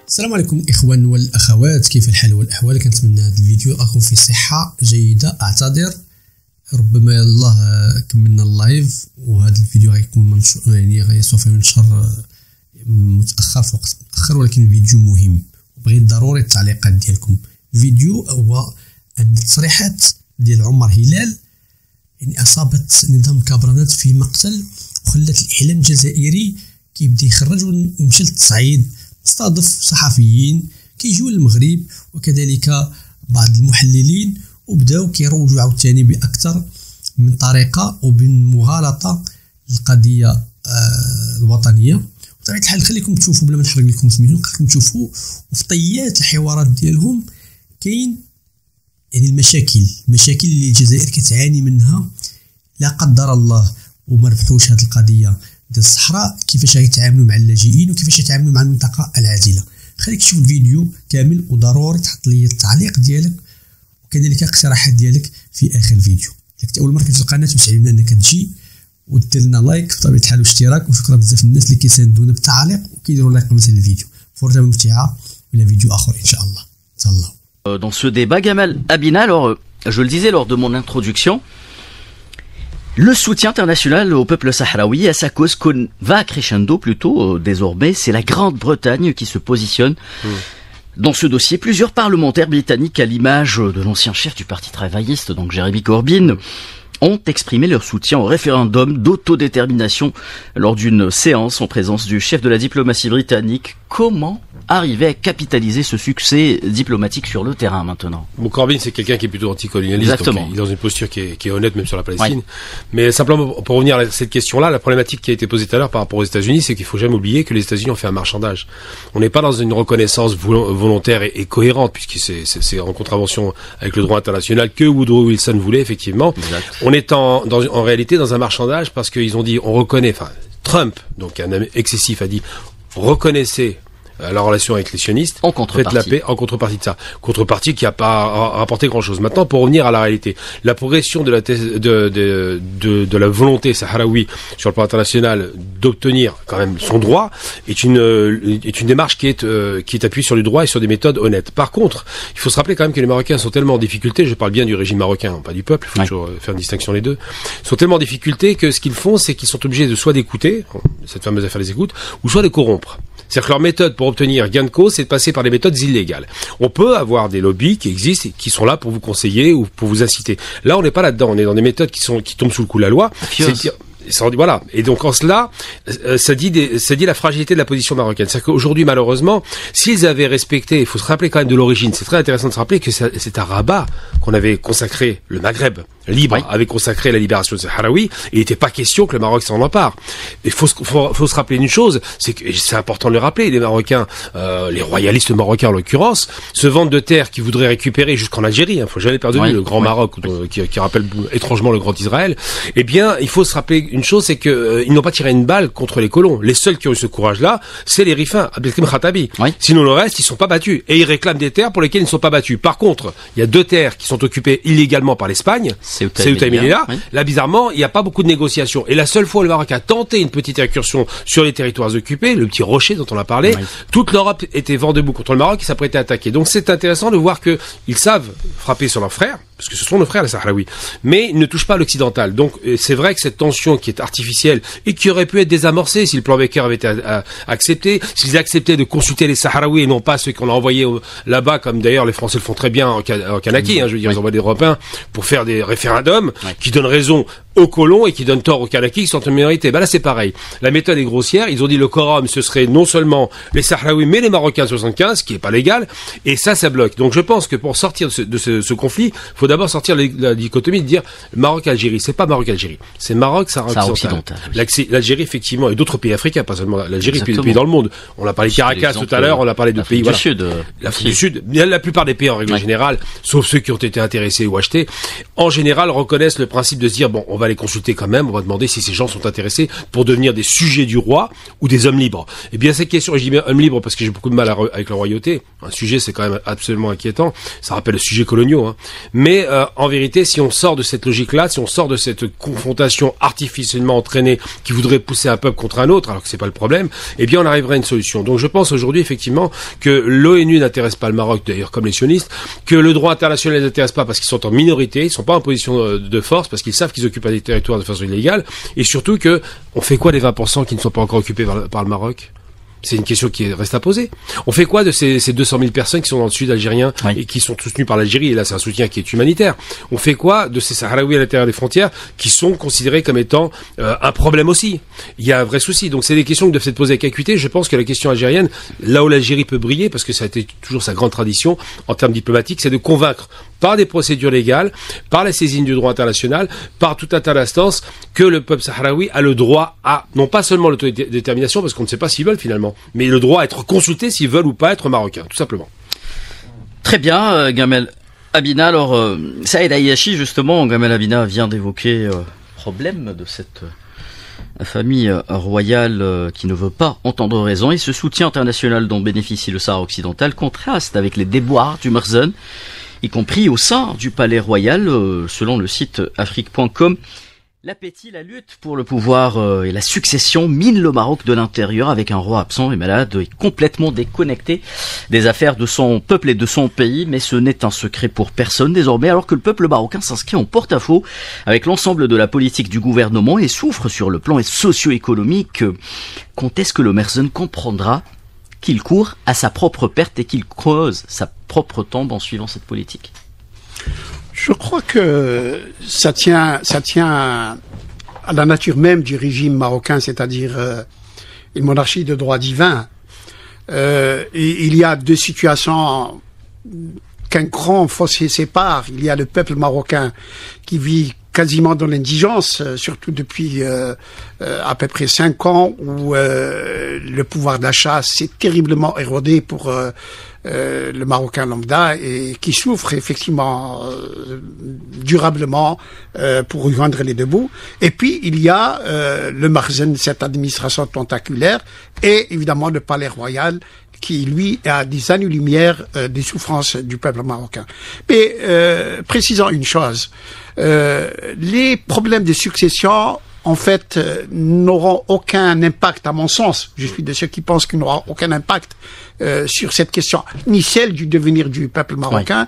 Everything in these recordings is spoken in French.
السلام عليكم الاخوان والاخوات، كيف الحال والاحوال؟ كنتمنى هذا الفيديو راكم في صحه جيده. اعتذر ربما يلاه كملنا اللايف وهذا الفيديو غيكون منشور، يعني سوف ينشر متاخر في وقت متاخر، ولكن الفيديو مهم وبغيت ضروري التعليقات ديالكم. الفيديو هو ان التصريحات ديال عمر هلال يعني اصابت نظام كابرانات في مقتل وخلت الاعلام الجزائري كيبدا يخرج ومشى للتصعيد، استضاف صحفيين كيجيو للمغرب وكذلك بعض المحللين وبداو كيروجوا عاوتاني باكثر من طريقه وبمغالطه للقضيه الوطنيه. بطبيعه الحال خليكم تشوفوا بلا ما نحرق لكم سميتو، خليكم تشوفوا وفي طيات الحوارات ديالهم كاين يعني المشاكل اللي الجزائر كتعاني منها لا قدر الله وما ربحوش هذه القضيه ديال الصحراء، كيفاش غيتعاملوا مع اللاجئين وكيفاش يتعاملوا مع المنطقه العازله. خليك تشوف الفيديو كامل وضروري تحط لي التعليق ديالك وكذلك اقتراحات ديالك في اخر الفيديو. الا كنت اول مره كتجي القناه وسعيدنا انك تجي ودير لنا لايك بطبيعه الحال واشتراك، وشكرا بزاف الناس اللي كيساندونا بالتعليق وكيديروا لايك مثل الفيديو. فرجه ممتعه الى فيديو اخر ان شاء الله. تهلاو. Dans ce débat, Gamal Abina, alors je le disais lors de mon introduction, le soutien international au peuple sahraoui à sa cause va crescendo plutôt désormais. C'est la Grande-Bretagne qui se positionne dans ce dossier. Plusieurs parlementaires britanniques, à l'image de l'ancien chef du parti travailliste, donc Jeremy Corbyn, ont exprimé leur soutien au référendum d'autodétermination lors d'une séance en présence du chef de la diplomatie britannique. Comment arriver à capitaliser ce succès diplomatique sur le terrain maintenant? Bon, Corbyn, c'est quelqu'un qui est plutôt anticolonialiste. Exactement. Donc il est dans une posture qui est honnête même sur la Palestine. Ouais. Mais simplement, pour revenir à cette question-là, la problématique qui a été posée tout à l'heure par rapport aux États-Unis, c'est qu'il faut jamais oublier que les États-Unis ont fait un marchandage. On n'est pas dans une reconnaissance volontaire et cohérente, puisque c'est en contravention avec le droit international que Woodrow Wilson voulait, effectivement. Exact. On est en réalité dans un marchandage parce qu'ils ont dit, on reconnaît, enfin, Trump, donc un homme excessif, a dit, reconnaissez la relation avec les sionistes, faites la paix en contrepartie de ça. Contrepartie qui n'a pas rapporté grand-chose. Maintenant, pour revenir à la réalité, la progression de la de la volonté sahraoui sur le plan international d'obtenir quand même son droit est une démarche qui est appuyée sur du droit et sur des méthodes honnêtes. Par contre, il faut se rappeler quand même que les Marocains sont tellement en difficulté, je parle bien du régime marocain, pas du peuple, il faut toujours faire une distinction les deux, sont tellement en difficulté que ce qu'ils font, c'est qu'ils sont obligés de soit d'écouter, cette fameuse affaire des écoutes, ou soit de corrompre. C'est-à-dire que leur méthode pour obtenir gain de cause, c'est de passer par des méthodes illégales. On peut avoir des lobbies qui existent et qui sont là pour vous conseiller ou pour vous inciter. Là, on n'est pas là-dedans. On est dans des méthodes qui tombent sous le coup de la loi. Voilà. Et donc en cela, ça dit la fragilité de la position marocaine. C'est-à-dire qu'aujourd'hui, malheureusement, s'ils avaient respecté, il faut se rappeler quand même de l'origine. C'est très intéressant de se rappeler que c'est à Rabat qu'on avait consacré le Maghreb libre, avait consacré la libération de Sahraoui. Il n'était pas question que le Maroc s'en empare. Il faut se rappeler une chose, c'est que c'est important de le rappeler. Les Marocains, les royalistes marocains en l'occurrence, se vendent de terres qu'ils voudraient récupérer jusqu'en Algérie. Faut jamais perdre de vue le grand Maroc qui rappelle étrangement le grand Israël. Eh bien, il faut se rappeler une chose, c'est que ils n'ont pas tiré une balle contre les colons. Les seuls qui ont eu ce courage-là, c'est les Rifins, Abdelkrim Khattabi. Sinon le reste, ils sont pas battus et ils réclament des terres pour lesquelles ils ne sont pas battus. Par contre, il y a deux terres qui sont occupées illégalement par l'Espagne. Ceuta et Melilla. Là, bizarrement, il n'y a pas beaucoup de négociations. Et la seule fois où le Maroc a tenté une petite incursion sur les territoires occupés, le petit rocher dont on a parlé, toute l'Europe était vent debout contre le Maroc et s'apprêtait à attaquer. Donc c'est intéressant de voir que ils savent frapper sur leurs frères, parce que ce sont nos frères les Sahraouis, mais ils ne touchent pas l'occidental. Donc c'est vrai que cette tension qui est artificielle et qui aurait pu être désamorcée si le plan Becker avait été accepté, s'ils acceptaient de consulter les Sahraouis et non pas ceux qu'on a envoyés là-bas, comme d'ailleurs les Français le font très bien en Kanaki, je veux dire, ils envoient des Européens pour faire des référendums qui donnent raison aux colons et qui donnent tort aux Kanakis qui sont en minorité. Là c'est pareil. La méthode est grossière. Ils ont dit le quorum ce serait non seulement les Sahraouis mais les Marocains de 75, ce qui est pas légal, et ça bloque. Donc je pense que pour sortir de ce conflit, faut d'abord sortir la dichotomie de dire Maroc-Algérie. C'est pas Maroc-Algérie, c'est Maroc-Sahara occidental. L'Algérie effectivement et d'autres pays africains, pas seulement l'Algérie, puis des pays dans le monde. On a parlé de Caracas tout à l'heure, on a parlé de pays l'Afrique du Sud. La plupart des pays en règle générale, sauf ceux qui ont été intéressés ou achetés, en général reconnaissent le principe de se dire bon, on va va les consulter quand même, on va demander si ces gens sont intéressés pour devenir des sujets du roi ou des hommes libres. Eh bien, cette question, je dis bien hommes libres parce que j'ai beaucoup de mal avec la royauté. Un sujet, c'est quand même absolument inquiétant. Ça rappelle le sujet coloniaux, hein. Mais en vérité, si on sort de cette logique-là, si on sort de cette confrontation artificiellement entraînée qui voudrait pousser un peuple contre un autre, alors que c'est pas le problème, eh bien, on arriverait à une solution. Donc, je pense aujourd'hui, effectivement, que l'ONU n'intéresse pas le Maroc, d'ailleurs, comme les sionistes, que le droit international ne les intéresse pas parce qu'ils sont en minorité, ils sont pas en position de force, parce qu'ils savent qu'ils occupent des territoires de façon illégale, et surtout que, on fait quoi des 20% qui ne sont pas encore occupés par le Maroc? C'est une question qui reste à poser. On fait quoi de ces 200 000 personnes qui sont dans le sud algérien et qui sont soutenues par l'Algérie? Et là, c'est un soutien qui est humanitaire. On fait quoi de ces Sahraouis à l'intérieur des frontières qui sont considérés comme étant un problème aussi? Il y a un vrai souci. Donc, c'est des questions que doivent être posées avec acuité. Je pense que la question algérienne, là où l'Algérie peut briller, parce que ça a été toujours sa grande tradition en termes diplomatiques, c'est de convaincre par des procédures légales, par la saisine du droit international, par tout un tas d'instances, que le peuple sahraoui a le droit à, non pas seulement l'autodétermination, parce qu'on ne sait pas s'ils veulent finalement, mais le droit à être consultés s'ils veulent ou pas être marocains, tout simplement. Très bien, Gamel Abina. Alors, Saïd Ayashi, justement, Gamel Abina vient d'évoquer le problème de cette famille royale qui ne veut pas entendre raison, et ce soutien international dont bénéficie le Sahara occidental contraste avec les déboires du Merzen, y compris au sein du palais royal. Selon le site afrique.com, l'appétit, la lutte pour le pouvoir et la succession mine le Maroc de l'intérieur, avec un roi absent et malade et complètement déconnecté des affaires de son peuple et de son pays. Mais ce n'est un secret pour personne désormais, alors que le peuple marocain s'inscrit en porte-à-faux avec l'ensemble de la politique du gouvernement et souffre sur le plan socio-économique. Quand est-ce que le Merzen comprendra qu'il court à sa propre perte et qu'il creuse sa propre tombe en suivant cette politique? Je crois que ça tient à la nature même du régime marocain, c'est-à-dire une monarchie de droit divin. Et il y a deux situations qu'un grand fossé sépare. Il y a le peuple marocain qui vit quasiment dans l'indigence, surtout depuis à peu près 5 ans, où le pouvoir d'achat s'est terriblement érodé pour le Marocain lambda, et qui souffre effectivement durablement pour joindre les deux bouts. Et puis il y a le Merzen, cette administration tentaculaire, et évidemment le palais royal, qui, lui, a des années-lumière des souffrances du peuple marocain. Mais précisons une chose, les problèmes de succession, en fait, n'auront aucun impact, à mon sens. Je suis de ceux qui pensent qu'ils n'auront aucun impact sur cette question, ni celle du devenir du peuple marocain,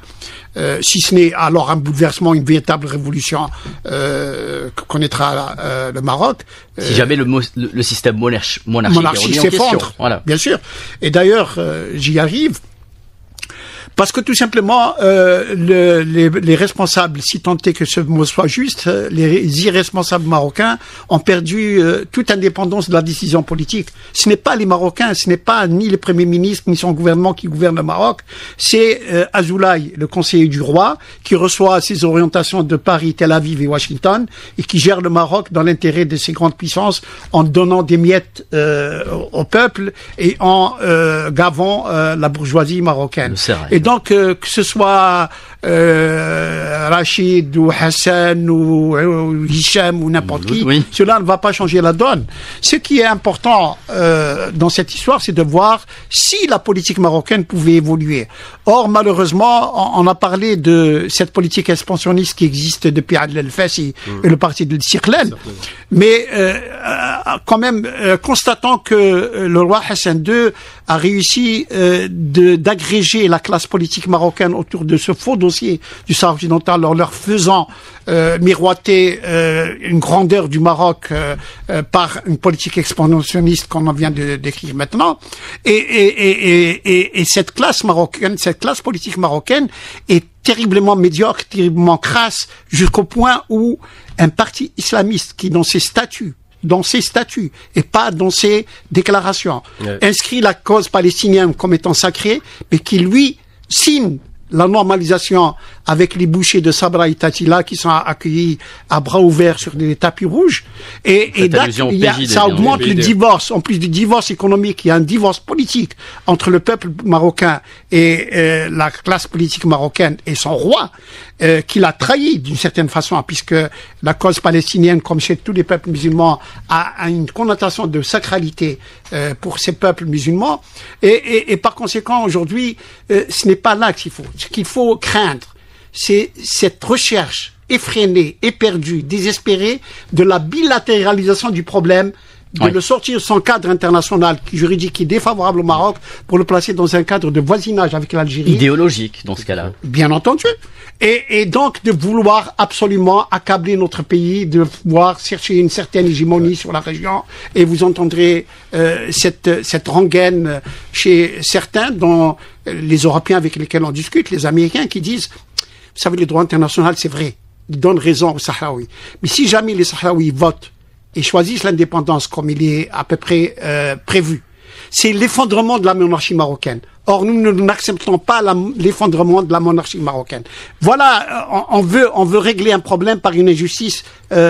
si ce n'est alors un bouleversement, une véritable révolution que connaîtra le Maroc. Si jamais le système monarchique s'effondre, voilà. Bien sûr. Et d'ailleurs, j'y arrive. Parce que tout simplement, les responsables, si tant est que ce mot soit juste, les irresponsables marocains ont perdu toute indépendance de la décision politique. Ce n'est pas les Marocains, ce n'est pas ni le Premier ministre, ni son gouvernement qui gouverne le Maroc, c'est Azoulay, le conseiller du roi, qui reçoit ses orientations de Paris, Tel Aviv et Washington, et qui gère le Maroc dans l'intérêt de ces grandes puissances, en donnant des miettes au peuple et en gavant la bourgeoisie marocaine. Et donc, que ce soit Rachid ou Hassan ou Hicham ou n'importe qui, cela ne va pas changer la donne. Ce qui est important dans cette histoire, c'est de voir si la politique marocaine pouvait évoluer. Or, malheureusement, on a parlé de cette politique expansionniste qui existe depuis Adel El-Fassi et le parti de Sirlel, mais quand même, constatant que le roi Hassan II a réussi d'agréger la classe politique marocaine autour de ce faux dossier du Sahara occidental, en leur faisant miroiter une grandeur du Maroc par une politique expansionniste qu'on en vient de décrire maintenant, et cette classe marocaine, cette classe politique marocaine est terriblement médiocre, terriblement crasse, jusqu'au point où un parti islamiste qui, dans ses statuts et pas dans ses déclarations, inscrit la cause palestinienne comme étant sacrée, mais qui lui signe la normalisation avec les bouchers de Sabra et Tatila qui sont accueillis à bras ouverts sur des tapis rouges. Et ça augmente le divorce. En plus du divorce économique, il y a un divorce politique entre le peuple marocain et la classe politique marocaine et son roi, qui l'a trahi d'une certaine façon, puisque la cause palestinienne, comme chez tous les peuples musulmans, a une connotation de sacralité pour ces peuples musulmans. Et par conséquent, aujourd'hui, ce n'est pas là qu'il faut. Ce qu'il faut craindre, c'est cette recherche effrénée, éperdue, désespérée de la bilatéralisation du problème, de le sortir de son cadre international juridique qui est défavorable au Maroc pour le placer dans un cadre de voisinage avec l'Algérie. Idéologique, dans ce cas-là. Bien entendu. Et donc de vouloir absolument accabler notre pays, de pouvoir chercher une certaine hégémonie sur la région. Et vous entendrez cette rengaine chez certains, dont les Européens avec lesquels on discute, les Américains, qui disent, vous savez, le droit international, c'est vrai, il donne raison aux Sahraouis. Mais si jamais les Sahraouis votent et choisissent l'indépendance comme il est à peu près prévu, c'est l'effondrement de la monarchie marocaine. Or, nous n'acceptons pas l'effondrement de la monarchie marocaine. Voilà, on veut régler un problème par une injustice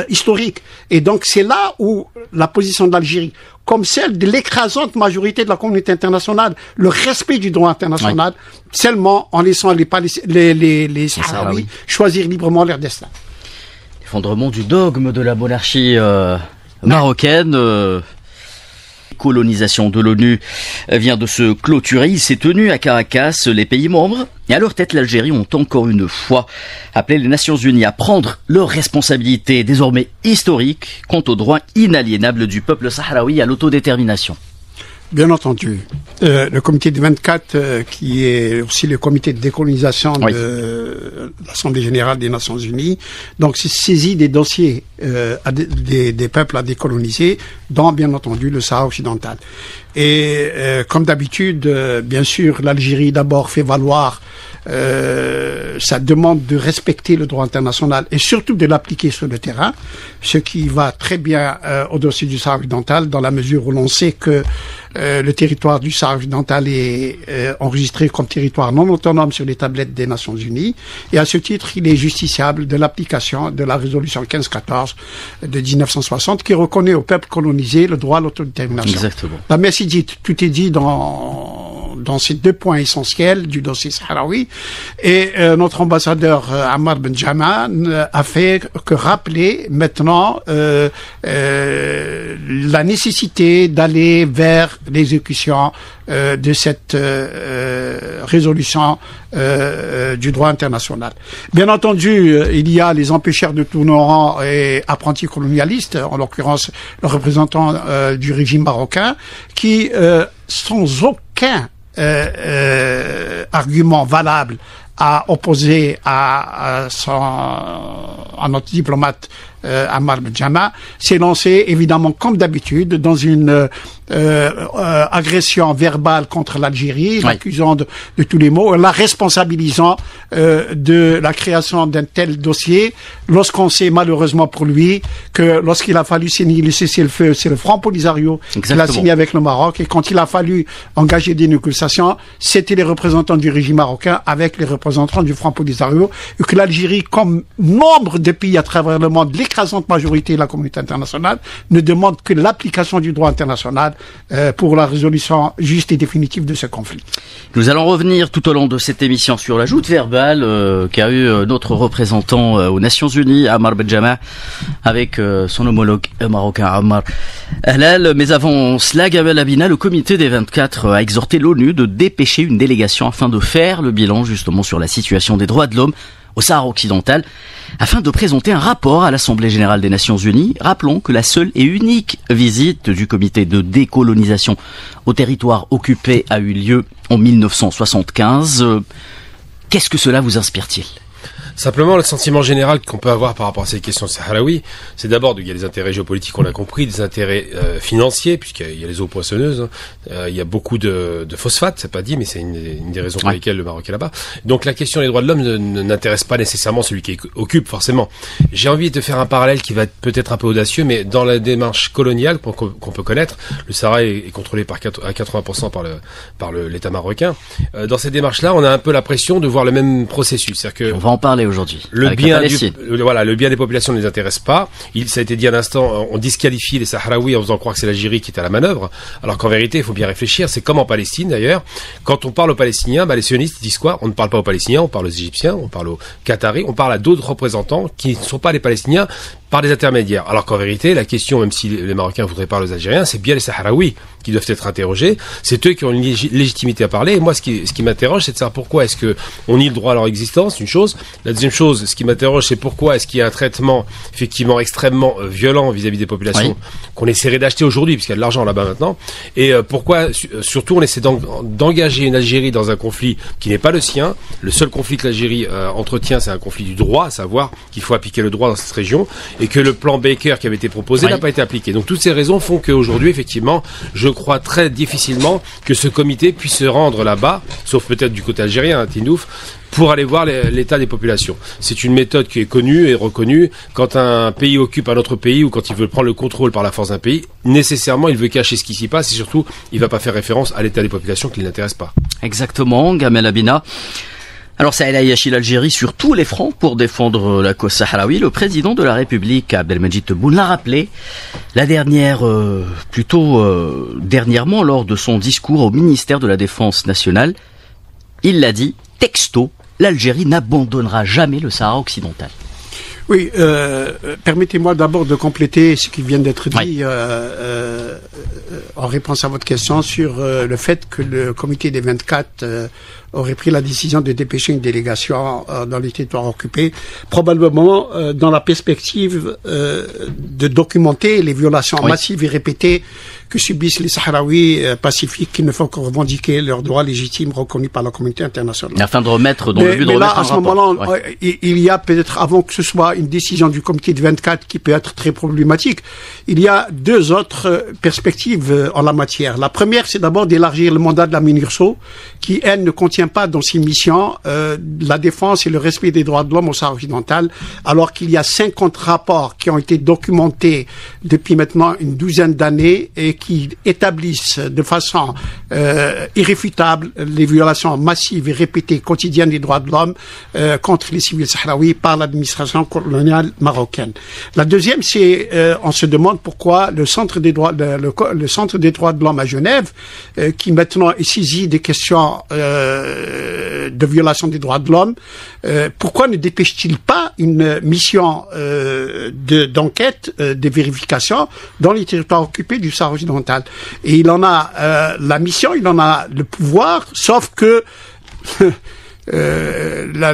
historique. Et donc, c'est là où la position de l'Algérie, comme celle de l'écrasante majorité de la communauté internationale, le respect du droit international, seulement en laissant les Sahraouis choisir librement leur destin. Effondrement du dogme de la monarchie marocaine. Colonisation de l'ONU vient de se clôturer. Il s'est tenu à Caracas. Les pays membres et à leur tête l'Algérie ont encore une fois appelé les Nations Unies à prendre leurs responsabilités désormais historiques quant au droit inaliénable du peuple sahraoui à l'autodétermination. Bien entendu. Le comité de 24, qui est aussi le comité de décolonisation de l'Assemblée générale des Nations Unies, donc s'est saisi des dossiers des peuples à décoloniser, dont bien entendu le Sahara occidental. Et comme d'habitude, bien sûr, l'Algérie d'abord fait valoir sa demande de respecter le droit international et surtout de l'appliquer sur le terrain, ce qui va très bien au dossier du Sahara occidental, dans la mesure où l'on sait que le territoire du Sahara occidental est enregistré comme territoire non autonome sur les tablettes des Nations Unies, et à ce titre, il est justiciable de l'application de la résolution 1514 de 1960 qui reconnaît au peuple colonisé le droit à l'autodétermination. Exactement. La messe est dite, tout est dit dans ces deux points essentiels du dossier sahraoui, et notre ambassadeur Ammar Benjama a fait que rappeler maintenant la nécessité d'aller vers l'exécution de cette résolution du droit international. Bien entendu, il y a les empêcheurs de tourner au rang et apprentis colonialistes, en l'occurrence le représentant du régime marocain, qui sans aucun argument valable à opposer à notre diplomate Ammar Benjama, s'est lancé évidemment comme d'habitude dans une agression verbale contre l'Algérie, l'accusant de tous les maux, la responsabilisant de la création d'un tel dossier, lorsqu'on sait malheureusement pour lui que lorsqu'il a fallu signer le cessez-le-feu, c'est le Front Polisario qui l'a signé avec le Maroc, et quand il a fallu engager des négociations, c'était les représentants du régime marocain avec les représentants du Front Polisario, et que l'Algérie, comme nombre de pays à travers le monde, l'écrasante majorité de la communauté internationale, ne demande que l'application du droit international pour la résolution juste et définitive de ce conflit. Nous allons revenir tout au long de cette émission sur la joute verbale qu'a eu notre représentant aux Nations Unies, Ammar Benjama, avec son homologue marocain Ammar Ahlal. Mais avant cela, Gamal Abina, le comité des 24 a exhorté l'ONU de dépêcher une délégation afin de faire le bilan justement sur la situation des droits de l'homme au Sahara occidental, afin de présenter un rapport à l'Assemblée générale des Nations Unies. Rappelons que la seule et unique visite du comité de décolonisation au territoire occupé a eu lieu en 1975. Qu'est-ce que cela vous inspire-t-il ? Simplement, le sentiment général qu'on peut avoir par rapport à ces questions sahraouis, c'est d'abord qu'il y a des intérêts géopolitiques, on l'a compris, des intérêts financiers, puisqu'il y a les eaux poissonneuses, il y a beaucoup de phosphates, c'est pas dit, mais c'est une des raisons pour lesquelles le Maroc est là-bas. Donc la question des droits de l'homme n'intéresse pas nécessairement celui qui occupe, forcément. J'ai envie de faire un parallèle qui va être peut-être un peu audacieux, mais dans la démarche coloniale qu'on peut connaître, le Sahara est contrôlé à 80% par l'État marocain. Dans cette démarche-là, on a un peu l'impression de voir le même processus. C'est-à-dire que on va en parler aujourd'hui. Le bien des populations ne les intéresse pas. Ça a été dit à l'instant, on disqualifie les Sahraouis en faisant croire que c'est l'Algérie qui est à la manœuvre, alors qu'en vérité, il faut bien réfléchir. C'est comme en Palestine d'ailleurs. Quand on parle aux Palestiniens, les sionistes disent quoi? On ne parle pas aux Palestiniens, on parle aux Égyptiens, on parle aux Qataris, on parle à d'autres représentants qui ne sont pas les Palestiniens par des intermédiaires. Alors qu'en vérité, la question, même si les Marocains voudraient parler aux Algériens, c'est bien les Sahraouis qui doivent être interrogés. C'est eux qui ont une légitimité à parler. Et moi, ce qui m'interroge, c'est de savoir pourquoi est-ce que on nie le droit à leur existence, une chose. La deuxième chose, ce qui m'interroge, c'est pourquoi est-ce qu'il y a un traitement effectivement extrêmement violent vis-à-vis des populations qu'on essaierait d'acheter aujourd'hui, puisqu'il y a de l'argent là-bas maintenant. Et pourquoi, surtout, on essaie d'engager une Algérie dans un conflit qui n'est pas le sien. Le seul conflit que l'Algérie entretient, c'est un conflit du droit, à savoir qu'il faut appliquer le droit dans cette région, et que le plan Baker qui avait été proposé n'a pas été appliqué. Donc toutes ces raisons font qu'aujourd'hui, effectivement, je crois très difficilement que ce comité puisse se rendre là-bas, sauf peut-être du côté algérien, Tindouf, pour aller voir l'état des populations. C'est une méthode qui est connue et reconnue. Quand un pays occupe un autre pays ou quand il veut prendre le contrôle par la force d'un pays, nécessairement, il veut cacher ce qui s'y passe et surtout, il ne va pas faire référence à l'état des populations qui ne l'intéresse pas. Exactement, Gamel Abina. Alors ça a lâché l'Algérie sur tous les fronts pour défendre la cause sahraoui. Le président de la République, Abdelmajid Tebboune, l'a rappelé dernièrement lors de son discours au ministère de la Défense nationale. Il l'a dit, texto, l'Algérie n'abandonnera jamais le Sahara occidental. Oui, permettez-moi d'abord de compléter ce qui vient d'être dit en réponse à votre question sur le fait que le comité des 24 aurait pris la décision de dépêcher une délégation dans les territoires occupés, probablement dans la perspective de documenter les violations massives et répétées que subissent les Sahraouis pacifiques qui ne font que revendiquer leurs droits légitimes reconnus par la communauté internationale. Afin de remettre dans le but de remettre à ce moment-là, il y a peut-être, avant que ce soit une décision du comité de 24 qui peut être très problématique, il y a deux autres perspectives en la matière. La première, c'est d'abord d'élargir le mandat de la MINURSO, qui, elle, ne contient pas dans ses missions la défense et le respect des droits de l'homme au Sahara occidental, alors qu'il y a 50 rapports qui ont été documentés depuis maintenant une douzaine d'années et qui établissent de façon irréfutable les violations massives et répétées quotidiennes des droits de l'homme contre les civils sahraouis par l'administration coloniale marocaine. La deuxième, c'est on se demande pourquoi le centre des droits le centre des droits de l'homme à Genève, qui maintenant est saisi des questions de violation des droits de l'homme, pourquoi ne dépêche-t-il pas une mission d'enquête, de vérification dans les territoires occupés du Sahara occidental? Et il en a la mission, il en a le pouvoir, sauf que la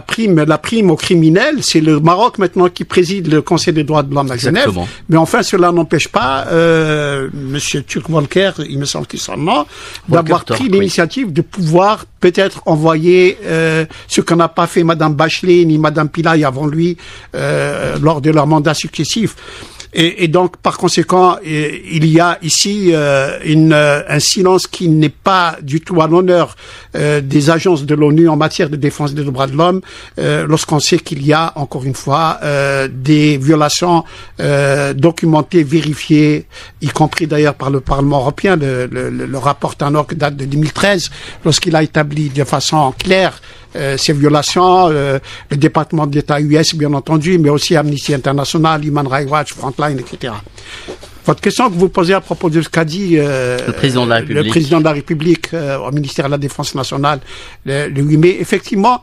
prime aux criminels, c'est le Maroc maintenant qui préside le Conseil des droits de l'homme à Genève. Mais enfin, cela n'empêche pas Monsieur Turk-Volker, il me semble qu'il s'en nom, d'avoir pris l'initiative de pouvoir peut-être envoyer ce qu'on n'a pas fait Madame Bachelet ni Madame Pillay avant lui lors de leurs mandats successifs. Et donc, par conséquent, il y a ici un silence qui n'est pas du tout à l'honneur des agences de l'ONU en matière de défense des droits de l'homme, lorsqu'on sait qu'il y a, encore une fois, des violations documentées, vérifiées, y compris d'ailleurs par le Parlement européen. Le rapport Tannock date de 2013, lorsqu'il a établi de façon claire ces violations, le département d'État US, bien entendu, mais aussi Amnesty International, Human Rights Watch, Frontline, etc. Votre question que vous posez à propos de ce qu'a dit le président de la République au ministère de la Défense nationale le 8 mai, effectivement,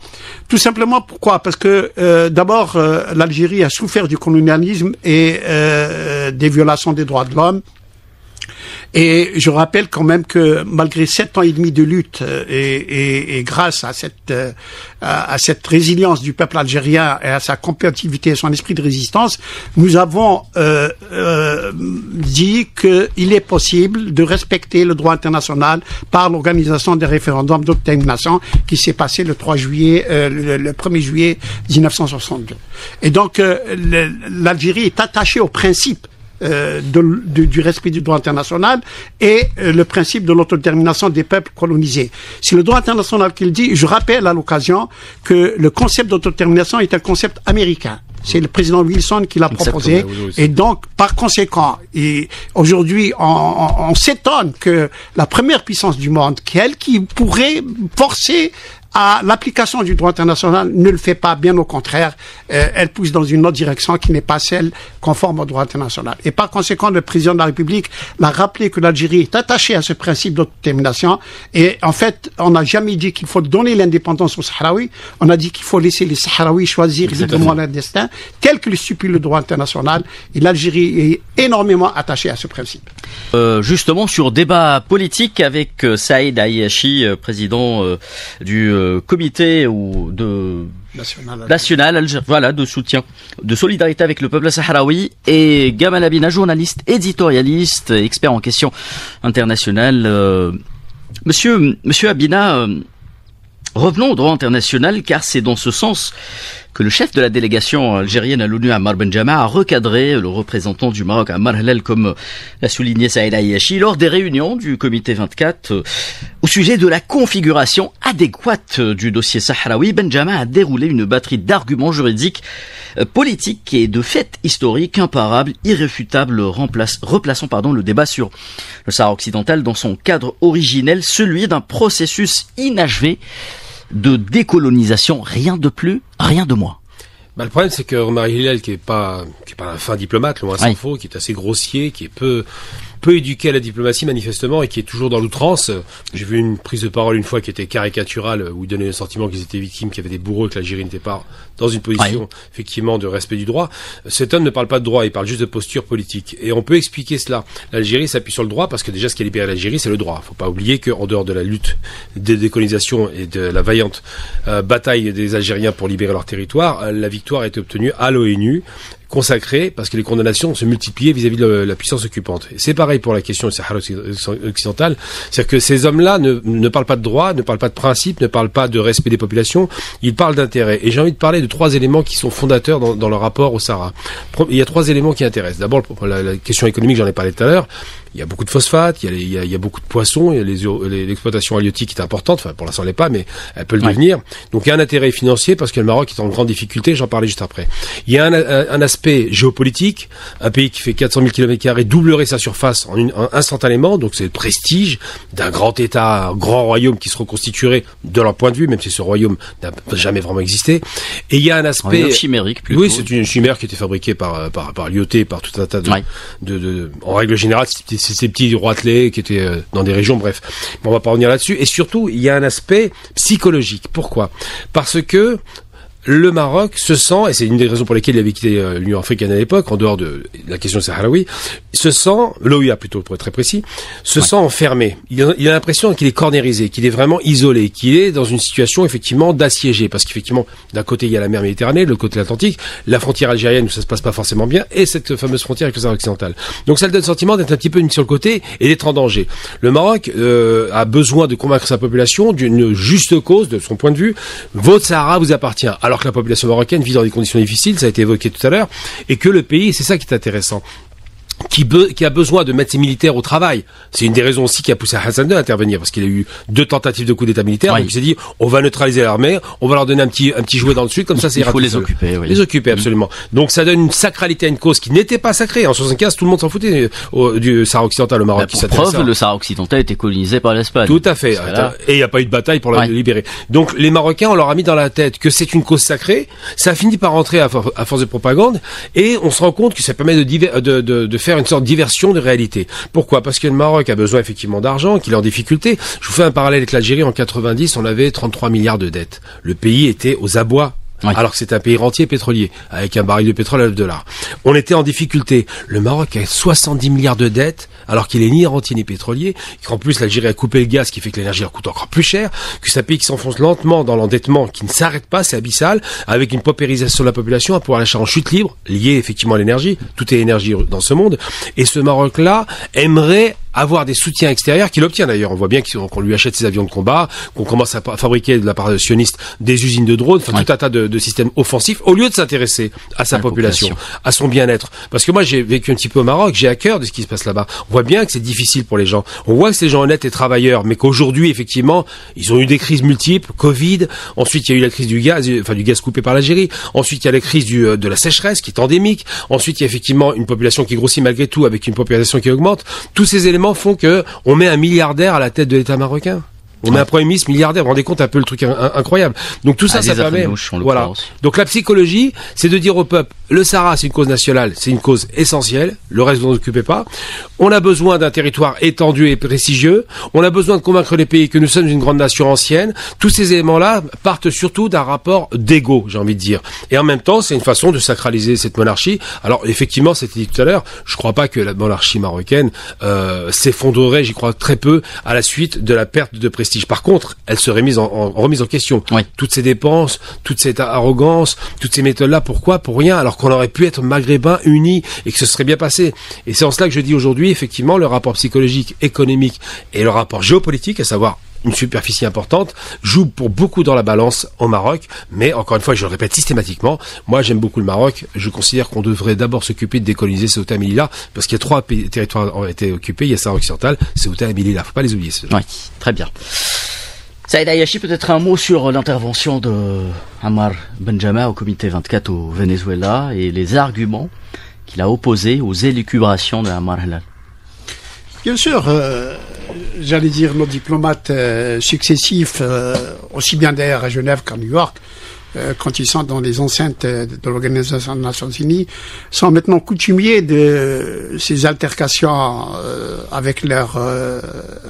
tout simplement pourquoi? Parce que d'abord, l'Algérie a souffert du colonialisme et des violations des droits de l'homme. Et je rappelle quand même que malgré 7 ans et demi de lutte et grâce à cette résilience du peuple algérien et à sa combativité et son esprit de résistance, nous avons dit qu'il est possible de respecter le droit international par l'organisation des référendums d'autodétermination qui s'est passé le 3 juillet, le 1er juillet 1962. Et donc l'Algérie est attachée au principe du respect du droit international et le principe de l'autodétermination des peuples colonisés. C'est le droit international qui le dit. Je rappelle à l'occasion que le concept d'autodétermination est un concept américain. C'est le président Wilson qui l'a proposé. Et donc, par conséquent, aujourd'hui, on s'étonne que la première puissance du monde, qui pourrait forcer à l'application du droit international, ne le fait pas, bien au contraire, elle pousse dans une autre direction qui n'est pas celle conforme au droit international. Et par conséquent, le président de la République l'a rappelé que l'Algérie est attachée à ce principe d'autodétermination. Et en fait, on n'a jamais dit qu'il faut donner l'indépendance aux Sahraouis, on a dit qu'il faut laisser les Sahraouis choisir librement leur destin, tel que le stipule le droit international. Et l'Algérie est énormément attachée à ce principe. Justement, sur débat politique avec Saïd Ayachi, président du comité ou de national voilà, de soutien, de solidarité avec le peuple sahraoui, et Gamal Abina, journaliste, éditorialiste, expert en questions internationales. Monsieur Abina, revenons au droit international, car c'est dans ce sens que le chef de la délégation algérienne à l'ONU, Ammar Benjama, a recadré le représentant du Maroc, Ammar Halal, comme l'a souligné Saïd Ayachi, lors des réunions du comité 24 au sujet de la configuration adéquate du dossier sahraoui. Benjama a déroulé une batterie d'arguments juridiques, politiques et de faits historiques imparables, irréfutables, replaçant le débat sur le Sahara occidental dans son cadre originel, celui d'un processus inachevé de décolonisation, rien de plus, rien de moins. Le problème, c'est que Ammar Halal, qui est pas un fin diplomate, loin s'en faut, qui est assez grossier, qui est peu éduqué à la diplomatie manifestement et qui est toujours dans l'outrance. J'ai vu une prise de parole une fois qui était caricaturale, où il donnait le sentiment qu'ils étaient victimes, qu'il y avait des bourreaux, que l'Algérie n'était pas dans une position effectivement de respect du droit. Cet homme ne parle pas de droit, il parle juste de posture politique. Et on peut expliquer cela. L'Algérie s'appuie sur le droit parce que déjà ce qui a libéré l'Algérie, c'est le droit. Faut pas oublier qu'en dehors de la lutte de décolonisation et de la vaillante bataille des Algériens pour libérer leur territoire, la victoire a été obtenue à l'ONU, consacré parce que les condamnations se multipliaient vis-à-vis de la puissance occupante. Et c'est pareil pour la question du Sahara occidental, c'est-à-dire que ces hommes-là ne parlent pas de droit, ne parlent pas de principe, ne parlent pas de respect des populations, ils parlent d'intérêt. Et j'ai envie de parler de 3 éléments qui sont fondateurs dans leur rapport au Sahara. Il y a 3 éléments qui intéressent. D'abord, la question économique, j'en ai parlé tout à l'heure. Il y a beaucoup de phosphate, il y a beaucoup de poissons, il y a l'exploitation halieutique qui est importante, enfin pour l'instant elle l'est pas, mais elle peut le devenir. Donc il y a un intérêt financier parce que le Maroc est en grande difficulté, j'en parlais juste après. Il y a un aspect géopolitique, un pays qui fait 400 000 km2 doublerait sa surface instantanément, donc c'est le prestige d'un grand État, un grand royaume qui se reconstituerait de leur point de vue, même si ce royaume n'a jamais vraiment existé. Et il y a un aspect chimérique plutôt. Oui, c'est une chimère qui était fabriquée par Lyoté, par tout un tas en règle générale, c'est ces petits roitelets qui étaient dans des régions, bref. Bon, on va pas revenir là-dessus. Et surtout, il y a un aspect psychologique. Pourquoi ? Parce que le Maroc se sent, et c'est une des raisons pour lesquelles il avait quitté l'Union africaine à l'époque, en dehors de la question sahraoui, l'OUA plutôt pour être très précis, se sent enfermé. Il a l'impression qu'il est cornérisé, qu'il est vraiment isolé, qu'il est dans une situation effectivement d'assiégé, parce qu'effectivement, d'un côté il y a la mer Méditerranée, de l'autre côté l'Atlantique, la frontière algérienne où ça se passe pas forcément bien, et cette fameuse frontière avec le Sahara occidental. Donc ça le donne le sentiment d'être un petit peu sur le côté et d'être en danger. Le Maroc a besoin de convaincre sa population d'une juste cause, de son point de vue. Votre Sahara vous appartient. Alors que la population marocaine vit dans des conditions difficiles, ça a été évoqué tout à l'heure, et que le pays, c'est ça qui est intéressant, qui a besoin de mettre ses militaires au travail. C'est une des raisons aussi qui a poussé Hassan II à intervenir, parce qu'il a eu 2 tentatives de coup d'état militaire, donc il s'est dit, on va neutraliser l'armée, on va leur donner un petit jouet dans le sud, comme ça c'est il faut les occuper. Oui. Les occuper, absolument. Donc ça donne une sacralité à une cause qui n'était pas sacrée. En 75, tout le monde s'en foutait du Sahara occidental au Maroc. Pour preuve, le Sahara occidental a été colonisé par l'Espagne. Tout à fait. Et il n'y a pas eu de bataille pour la libérer. Donc les Marocains, on leur a mis dans la tête que c'est une cause sacrée. Ça a fini par rentrer à force de propagande, et on se rend compte que ça permet de faire une sorte de diversion de réalité. Pourquoi ? Parce que le Maroc a besoin effectivement d'argent, qu'il est en difficulté. Je vous fais un parallèle avec l'Algérie. En 90, on avait 33 milliards de dettes. Le pays était aux abois Oui. Alors que c'est un pays rentier pétrolier, avec un baril de pétrole à $9. On était en difficulté. Le Maroc a 70 milliards de dettes, alors qu'il est ni rentier ni pétrolier, qu'en plus l'Algérie a coupé le gaz, ce qui fait que l'énergie leur coûte encore plus cher, que c'est un pays qui s'enfonce lentement dans l'endettement, qui ne s'arrête pas, c'est abyssal, avec une paupérisation de la population, un pouvoir d'achat en chute libre, lié effectivement à l'énergie. Tout est énergie dans ce monde. Et ce Maroc-là aimerait avoir des soutiens extérieurs, qu'il obtient d'ailleurs. On voit bien qu'on lui achète ses avions de combat, qu'on commence à fabriquer de la part de sionistes des usines de drones, enfin tout un tas de systèmes offensifs, au lieu de s'intéresser à sa population, à son bien-être. Parce que moi j'ai vécu un petit peu au Maroc, j'ai à cœur de ce qui se passe là-bas. On voit bien que c'est difficile pour les gens. On voit que c'est des gens honnêtes et travailleurs, mais qu'aujourd'hui effectivement, ils ont eu des crises multiples, Covid, ensuite il y a eu la crise du gaz coupé par l'Algérie, ensuite il y a la crise de la sécheresse qui est endémique, ensuite il y a effectivement une population qui grossit malgré tout avec une population qui augmente. Tous ces éléments font que on met un milliardaire à la tête de l'État marocain. On met un premier ministre milliardaire, vous vous rendez compte un peu le truc incroyable. Donc tout ça, ça permet, voilà. Donc la psychologie, c'est de dire au peuple, le Sahara c'est une cause nationale, c'est une cause essentielle, le reste vous n'en occupez pas. On a besoin d'un territoire étendu et prestigieux, on a besoin de convaincre les pays que nous sommes une grande nation ancienne. Tous ces éléments-là partent surtout d'un rapport d'ego, j'ai envie de dire. Et en même temps, c'est une façon de sacraliser cette monarchie. Alors effectivement, c'était dit tout à l'heure, je crois pas que la monarchie marocaine s'effondrerait, j'y crois très peu, à la suite de la perte de prestige. Par contre, elle serait remise en question. Oui. Toutes ces dépenses, toute cette arrogance, toutes ces méthodes-là, pourquoi? Pour rien, alors qu'on aurait pu être maghrébins unis et que ce serait bien passé. Et c'est en cela que je dis aujourd'hui, effectivement, le rapport psychologique, économique et le rapport géopolitique, à savoir une superficie importante, joue pour beaucoup dans la balance au Maroc, mais encore une fois, je le répète systématiquement, moi j'aime beaucoup le Maroc, je considère qu'on devrait d'abord s'occuper de décoloniser Ceuta et Melilla, parce qu'il y a 3 territoires qui ont été occupés, il y a Sahara occidental, Ceuta et Melilla, faut pas les oublier. Oui, très bien. Saïd Ayachi, peut-être un mot sur l'intervention de Ammar Benjama au comité 24 au Venezuela et les arguments qu'il a opposés aux élucubrations de Ammar Halal. Bien sûr, j'allais dire nos diplomates successifs, aussi bien d'ailleurs à Genève qu'à New York, quand ils sont dans les enceintes de l'Organisation des Nations Unies, sont maintenant coutumiers de ces altercations avec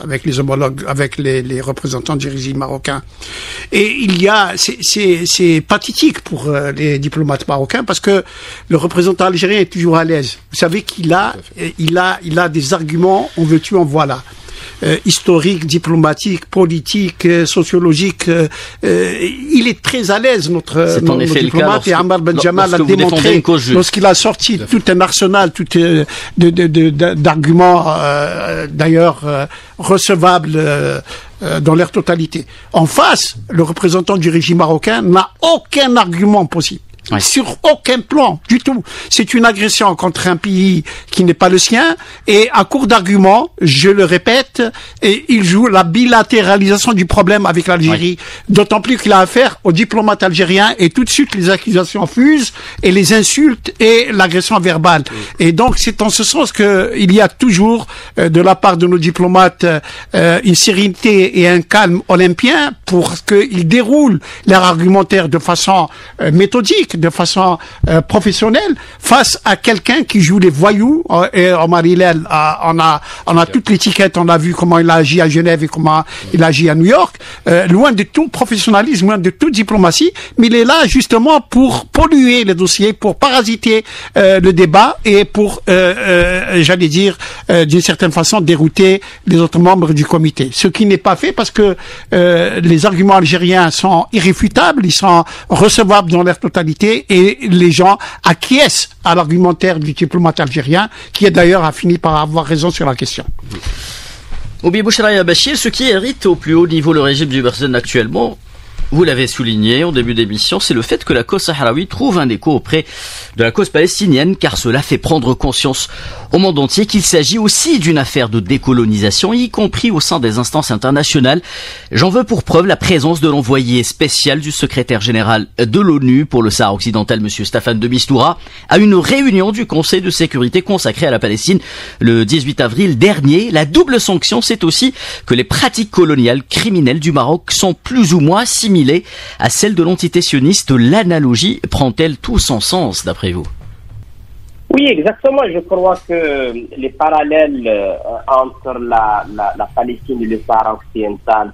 avec les homologues, avec les représentants du régime marocain. Et c'est pathétique pour les diplomates marocains parce que le représentant algérien est toujours à l'aise. Vous savez qu'il a des arguments, on veut-tu, en voilà. Historique, diplomatique, politique, sociologique. Il est très à l'aise, notre diplomate, et Ammar Benjama l'a démontré lorsqu'il a sorti tout un arsenal d'arguments, d'ailleurs, recevables dans leur totalité. En face, le représentant du régime marocain n'a aucun argument possible. Ouais. Sur aucun plan du tout. C'est une agression contre un pays qui n'est pas le sien et à court d'arguments, je le répète, et il joue la bilatéralisation du problème avec l'Algérie. Ouais. D'autant plus qu'il a affaire aux diplomates algériens et tout de suite les accusations fusent et les insultes et l'agression verbale. Ouais. Et donc c'est en ce sens que il y a toujours de la part de nos diplomates une sérénité et un calme olympien pour qu'ils déroulent leur argumentaire de façon méthodique, de façon professionnelle, face à quelqu'un qui joue les voyous. Et Omar Hillel, on a toute l'étiquette, on a vu comment il a agi à Genève et comment il a agi à New York, loin de tout professionnalisme, loin de toute diplomatie, mais il est là justement pour polluer les dossiers, pour parasiter le débat et pour, j'allais dire, d'une certaine façon, dérouter les autres membres du comité. Ce qui n'est pas fait parce que les arguments algériens sont irréfutables, ils sont recevables dans leur totalité, et les gens acquiescent à l'argumentaire du diplomate algérien, qui d'ailleurs a fini par avoir raison sur la question. Oubi Bouchraya Bachir, ce qui hérite au plus haut niveau le régime du Barzen actuellement, vous l'avez souligné au début d'émission, c'est le fait que la cause sahraoui trouve un écho auprès de la cause palestinienne, car cela fait prendre conscience au monde entier qu'il s'agit aussi d'une affaire de décolonisation, y compris au sein des instances internationales. J'en veux pour preuve la présence de l'envoyé spécial du secrétaire général de l'ONU pour le Sahara occidental, monsieur Staffan de Mistura, à une réunion du Conseil de sécurité consacrée à la Palestine le 18 avril dernier. La double sanction, c'est aussi que les pratiques coloniales criminelles du Maroc sont plus ou moins similaires à celle de l'entité sioniste. L'analogie prend-elle tout son sens d'après vous? Oui, exactement. Je crois que les parallèles entre la Palestine et le Sahara occidental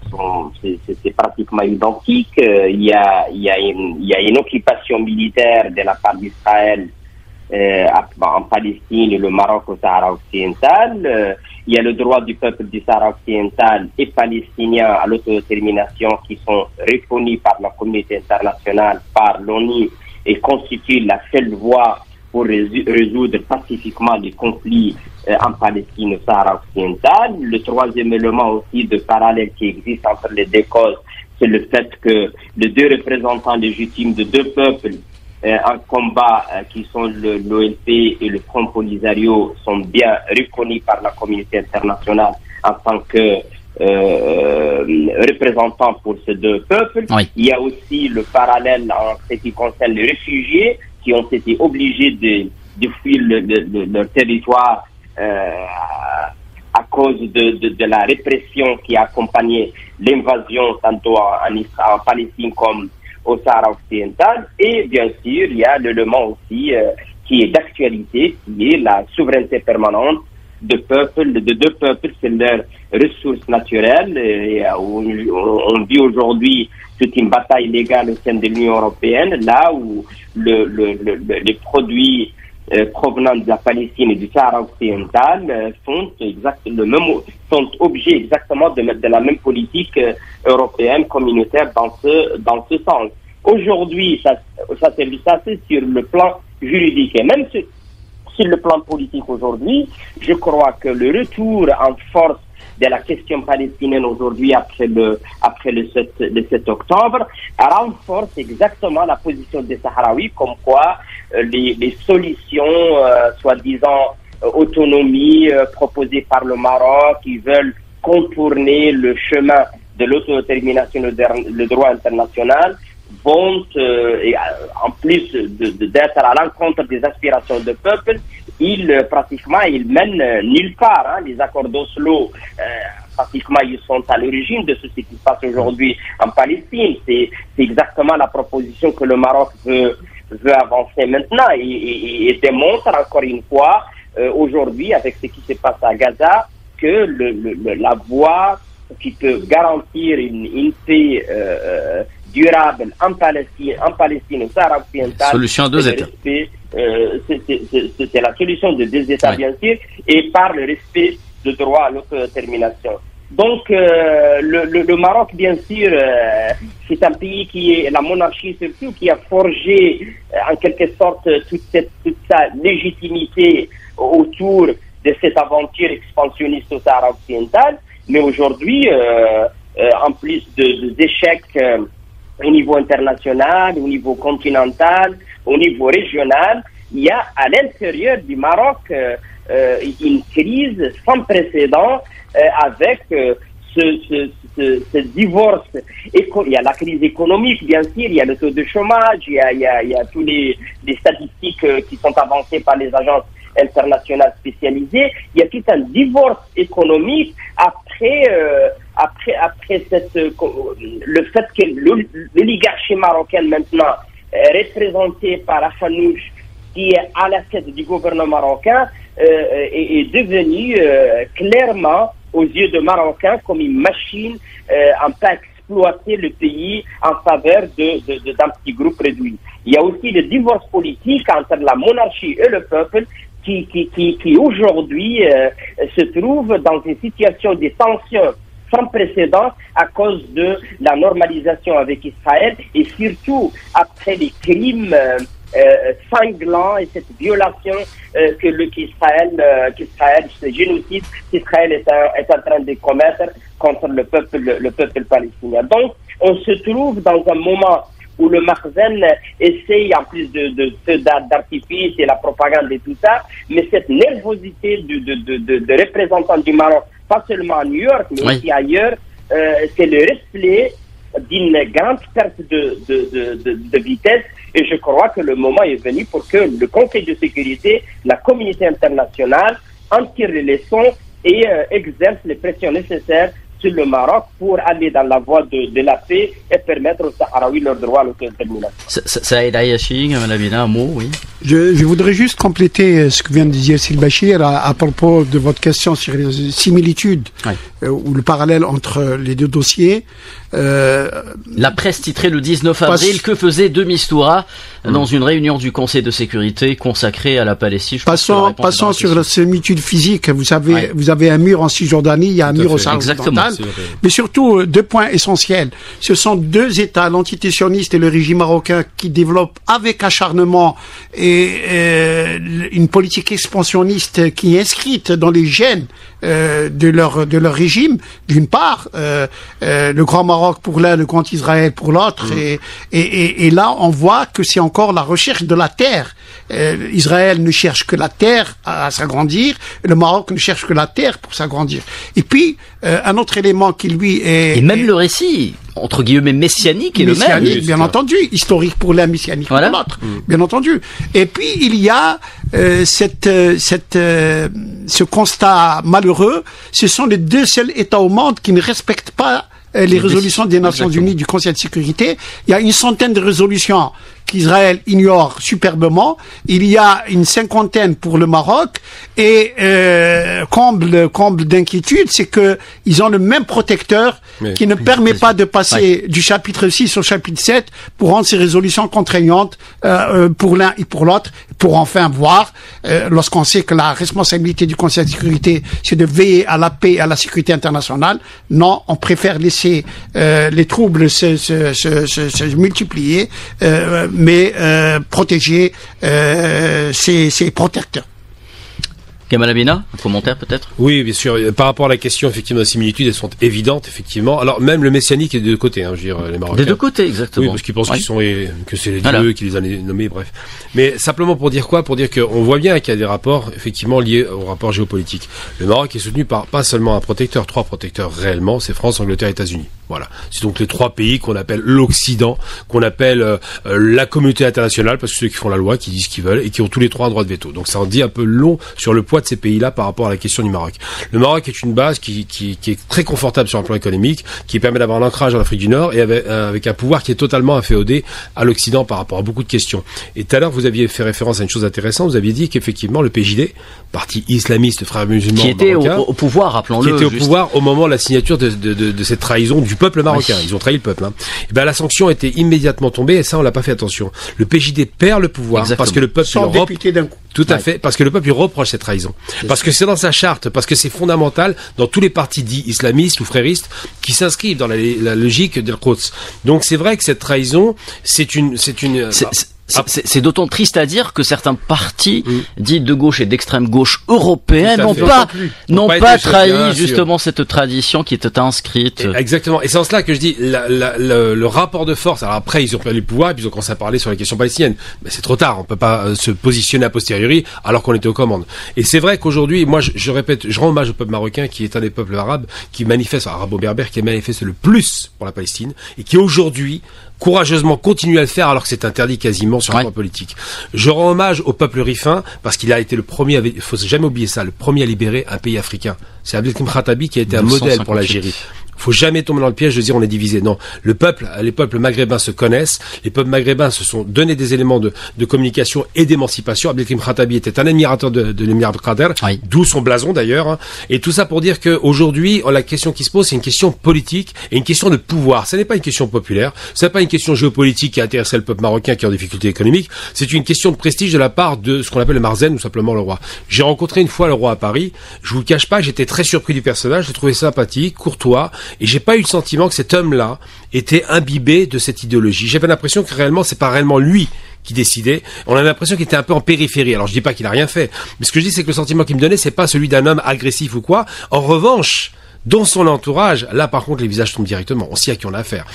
c'est pratiquement identique. Il y a une occupation militaire de la part d'Israël en Palestine et le Maroc au Sahara occidental. Il y a le droit du peuple du Sahara occidental et palestinien à l'autodétermination qui sont reconnus par la communauté internationale, par l'ONU, et constituent la seule voie pour résoudre pacifiquement les conflits en Palestine au Sahara occidental. Le troisième élément aussi de parallèle qui existe entre les deux causes, c'est le fait que les deux représentants légitimes de deux peuples en combat, qui sont l'OLP et le Front Polisario, sont bien reconnus par la communauté internationale en tant que représentants pour ces deux peuples. Oui. Il y a aussi le parallèle en ce qui concerne les réfugiés qui ont été obligés de fuir leur territoire à cause de la répression qui a accompagné l'invasion tantôt en Palestine comme au Sahara occidental. Et bien sûr, il y a l'élément aussi qui est d'actualité, qui est la souveraineté permanente de deux peuples, c'est leurs ressources naturelles. Et on vit aujourd'hui toute une bataille légale au sein de l'Union européenne, là où les produits provenant de la Palestine et du Sahara occidental sont objets exactement de la même politique européenne communautaire dans ce sens. Aujourd'hui, ça c'est sur le plan juridique, et même sur le plan politique aujourd'hui, je crois que le retour en force de la question palestinienne aujourd'hui après le 7 octobre renforce exactement la position des Sahraouis, comme quoi les solutions soi-disant autonomie proposées par le Maroc, qui veulent contourner le chemin de l'autodétermination et le droit international, vont, en plus d'être à l'encontre des aspirations de peuple, ils mènent nulle part. Les accords d'Oslo, pratiquement, ils sont à l'origine de ce qui se passe aujourd'hui en Palestine. C'est exactement la proposition que le Maroc veut avancer maintenant et démontre encore une fois aujourd'hui, avec ce qui se passe à Gaza, que la voie qui peut garantir une paix durable en Palestine, au Sahara occidental. Solution à deux États. C'est la solution de deux États, oui, bien sûr, et par le respect du droit à l'autodétermination. Donc, le Maroc, bien sûr, c'est un pays qui est la monarchie surtout, qui a forgé en quelque sorte toute sa légitimité autour de cette aventure expansionniste au Sahara occidental. Mais aujourd'hui, en plus d'échecs au niveau international, au niveau continental, au niveau régional, il y a à l'intérieur du Maroc une crise sans précédent avec ce divorce. Il y a la crise économique, bien sûr, il y a le taux de chômage, il y a tous les statistiques qui sont avancées par les agences internationales spécialisées. Il y a tout un divorce économique après le fait que l'oligarchie marocaine maintenant représentée par Afanouche, qui est à la tête du gouvernement marocain, est devenue clairement aux yeux de Marocains comme une machine en train d'exploiter le pays en faveur d'un petit groupe réduit. Il y a aussi le divorce politique entre la monarchie et le peuple qui aujourd'hui se trouve dans une situation de tension sans précédent à cause de la normalisation avec Israël et surtout après les crimes sanglants et cette violation qu'Israël, ce génocide qu'Israël est en train de commettre contre le peuple palestinien. Donc, on se trouve dans un moment où le Makhzen essaye, en plus de feux d'artifice et la propagande et tout ça, mais cette nervosité de représentants du Maroc, pas seulement à New York, mais aussi ailleurs, c'est le reflet d'une grande perte de vitesse. Et je crois que le moment est venu pour que le Conseil de sécurité, la communauté internationale, en tire les leçons et exerce les pressions nécessaires sur le Maroc pour aller dans la voie de la paix et permettre aux Sahraouis leur droit à l'autodétermination. Ça aide à Yachi, un mot, oui. Je voudrais juste compléter ce que vient de dire Sil Bachir à propos de votre question sur les similitudes ou le parallèle entre les deux dossiers. La presse titrait le 19 avril que faisait de Mistura dans une réunion du Conseil de sécurité consacrée à la Palestine. Passons sur la similitude physique. Vous savez, vous avez un mur en Cisjordanie, il y a un mur au Sahara occidental. Mais surtout, 2 points essentiels. Ce sont 2 États, l'entité sioniste et le régime marocain, qui développent avec acharnement et une politique expansionniste qui est inscrite dans les gènes de leur régime, d'une part, le Grand Maroc pour l'un, le Grand Israël pour l'autre, et là on voit que c'est encore la recherche de la terre. Israël ne cherche que la terre à s'agrandir, et le Maroc ne cherche que la terre pour s'agrandir. Et puis un autre élément qui lui est... Et même le récit, entre guillemets, messianique est le même. Bien entendu, historique pour l'un, messianique pour l'autre, bien entendu. Et puis il y a ce constat malheureux, ce sont les 2 seuls États au monde qui ne respectent pas les résolutions des Nations Unies du Conseil de sécurité. Il y a une centaine de résolutions qu'Israël ignore superbement. Il y a une 50aine pour le Maroc. Et comble d'inquiétude, c'est que ils ont le même protecteur qui ne permet pas de passer du chapitre 6 au chapitre 7 pour rendre ces résolutions contraignantes pour l'un et pour l'autre, pour enfin voir, lorsqu'on sait que la responsabilité du Conseil de sécurité, c'est de veiller à la paix et à la sécurité internationale. Non, on préfère laisser les troubles se multiplier, mais protéger ses protecteurs. Kamal Abina, un commentaire peut-être? Oui, bien sûr. Par rapport à la question, effectivement, les similitudes, elles sont évidentes, effectivement. Alors, même le messianique est des 2 côtés, je veux dire, les Marocains. Des 2 côtés, exactement. Oui, parce qu'ils pensent que c'est les dieux qui les ont nommés, bref. Mais simplement pour dire quoi? Pour dire qu'on voit bien qu'il y a des rapports, effectivement, liés au rapport géopolitique. Le Maroc est soutenu par pas seulement un protecteur, 3 protecteurs réellement, c'est France, Angleterre, États-Unis. Voilà. C'est donc les 3 pays qu'on appelle l'Occident, qu'on appelle la communauté internationale, parce que ceux qui font la loi, qui disent ce qu'ils veulent, et qui ont tous les 3 un droit de veto. Donc ça en dit un peu long sur le poids de ces pays-là par rapport à la question du Maroc. Le Maroc est une base qui est très confortable sur un plan économique, qui permet d'avoir un ancrage en Afrique du Nord, et avec un pouvoir qui est totalement inféodé à l'Occident par rapport à beaucoup de questions. Et tout à l'heure, vous aviez fait référence à une chose intéressante, vous aviez dit qu'effectivement, le PJD, parti islamiste, frères musulmans, qui était au pouvoir, rappelons-le. Qui était au pouvoir au moment de la signature de cette trahison du peuple marocain. Ils ont trahi le peuple. Et ben, la sanction était immédiatement tombée, et ça, on l'a pas fait attention. Le PJD perd le pouvoir parce que le peuple tout à fait, parce que le peuple lui reproche cette trahison. Parce que c'est dans sa charte, parce que c'est fondamental dans tous les partis dits islamistes ou fréristes qui s'inscrivent dans la logique de Quds. Donc c'est vrai que cette trahison, c'est d'autant triste à dire que certains partis dits de gauche et d'extrême gauche européens n'ont pas trahi justement cette tradition qui était inscrite. Exactement. Et c'est en cela que je dis le rapport de force. Alors après, ils ont perdu le pouvoir et puis ils ont commencé à parler sur la question palestinienne. Mais c'est trop tard. On peut pas se positionner a posteriori alors qu'on était aux commandes. Et c'est vrai qu'aujourd'hui, moi, je répète, je rends hommage au peuple marocain qui est un des peuples arabes qui manifeste, arabo-berbère, qui manifeste le plus pour la Palestine et qui aujourd'hui courageusement continue à le faire alors que c'est interdit quasiment sur le plan politique. Je rends hommage au peuple rifin parce qu'il a été le premier, il faut jamais oublier ça, le premier à libérer un pays africain. C'est Abdelkrim Khattabi qui a été un modèle pour l'Algérie. Faut jamais tomber dans le piège de dire on est divisé. Non, les peuples maghrébins se connaissent. Les peuples maghrébins se sont donné des éléments de communication et d'émancipation. Abdelkrim Khattabi était un admirateur de l'émir Abdelkader, d'où son blason d'ailleurs. Et tout ça pour dire que aujourd'hui, la question qui se pose, c'est une question politique et une question de pouvoir. Ce n'est pas une question populaire. Ce n'est pas une question géopolitique qui intéressait le peuple marocain qui est en difficulté économique. C'est une question de prestige de la part de ce qu'on appelle le Marzen ou simplement le roi. J'ai rencontré une fois le roi à Paris. Je vous le cache pas, j'étais très surpris du personnage. J'ai trouvé sympathique, courtois. Et j'ai pas eu le sentiment que cet homme-là était imbibé de cette idéologie. J'avais l'impression que réellement, c'est pas réellement lui qui décidait. On a l'impression qu'il était un peu en périphérie. Alors je dis pas qu'il a rien fait, mais ce que je dis, c'est que le sentiment qu'il me donnait, c'est pas celui d'un homme agressif ou quoi. En revanche, dans son entourage, là par contre les visages tombent directement. On sait à qui on a affaire.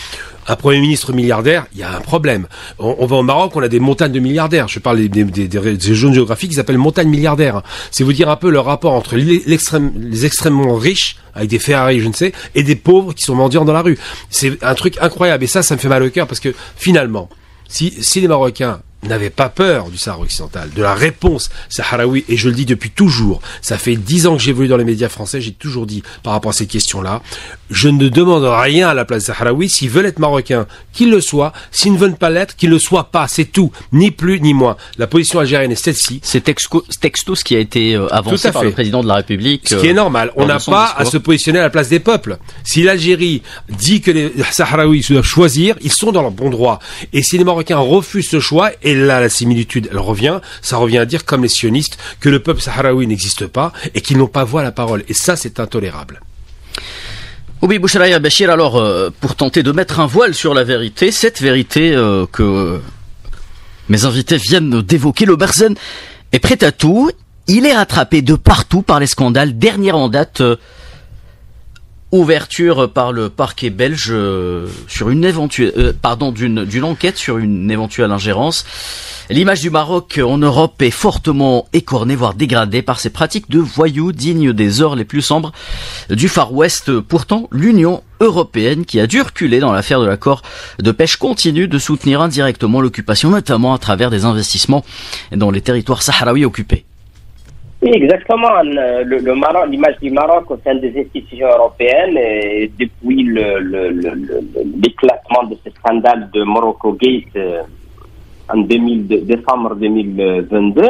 Un Premier ministre milliardaire, il y a un problème. On va au Maroc, on a des montagnes de milliardaires. Je parle des zones géographiques qui s'appellent montagnes milliardaires. C'est vous dire un peu le rapport entre les extrêmement riches, avec des Ferrari, je ne sais, et des pauvres qui sont mendiants dans la rue. C'est un truc incroyable. Et ça me fait mal au cœur parce que finalement, si les Marocains n'avait pas peur du Sahara occidental, de la réponse sahraoui, et je le dis depuis toujours, ça fait 10 ans que j'évolue dans les médias français, j'ai toujours dit par rapport à ces questions-là, je ne demande rien à la place sahraoui, s'ils veulent être marocains, qu'ils le soient, s'ils ne veulent pas l'être, qu'ils ne le soient pas, c'est tout, ni plus ni moins. La position algérienne est celle-ci. C'est texto ce qui a été avancé par le président de la République. Ce qui est normal, on n'a pas à se positionner à la place des peuples. Si l'Algérie dit que les Sahraouis doivent choisir, ils sont dans leur bon droit. Et si les Marocains refusent ce choix, et là la similitude elle revient, ça revient à dire comme les sionistes que le peuple sahraoui n'existe pas et qu'ils n'ont pas voix à la parole. Et ça c'est intolérable. Oui, Bouchraya Bachir, alors pour tenter de mettre un voile sur la vérité, cette vérité que mes invités viennent d'évoquer, le Barzen est prêt à tout. Il est rattrapé de partout par les scandales. Dernière en date, ouverture par le parquet belge sur une éventuelle, d'une enquête sur une éventuelle ingérence. L'image du Maroc en Europe est fortement écornée, voire dégradée par ces pratiques de voyous dignes des heures les plus sombres du Far West. Pourtant, l'Union européenne, qui a dû reculer dans l'affaire de l'accord de pêche, continue de soutenir indirectement l'occupation, notamment à travers des investissements dans les territoires sahraouis occupés. Oui, exactement. Le Maroc, l'image du Maroc au sein des institutions européennes, et depuis l'éclatement de ce scandale de Morocco Gate en décembre 2022,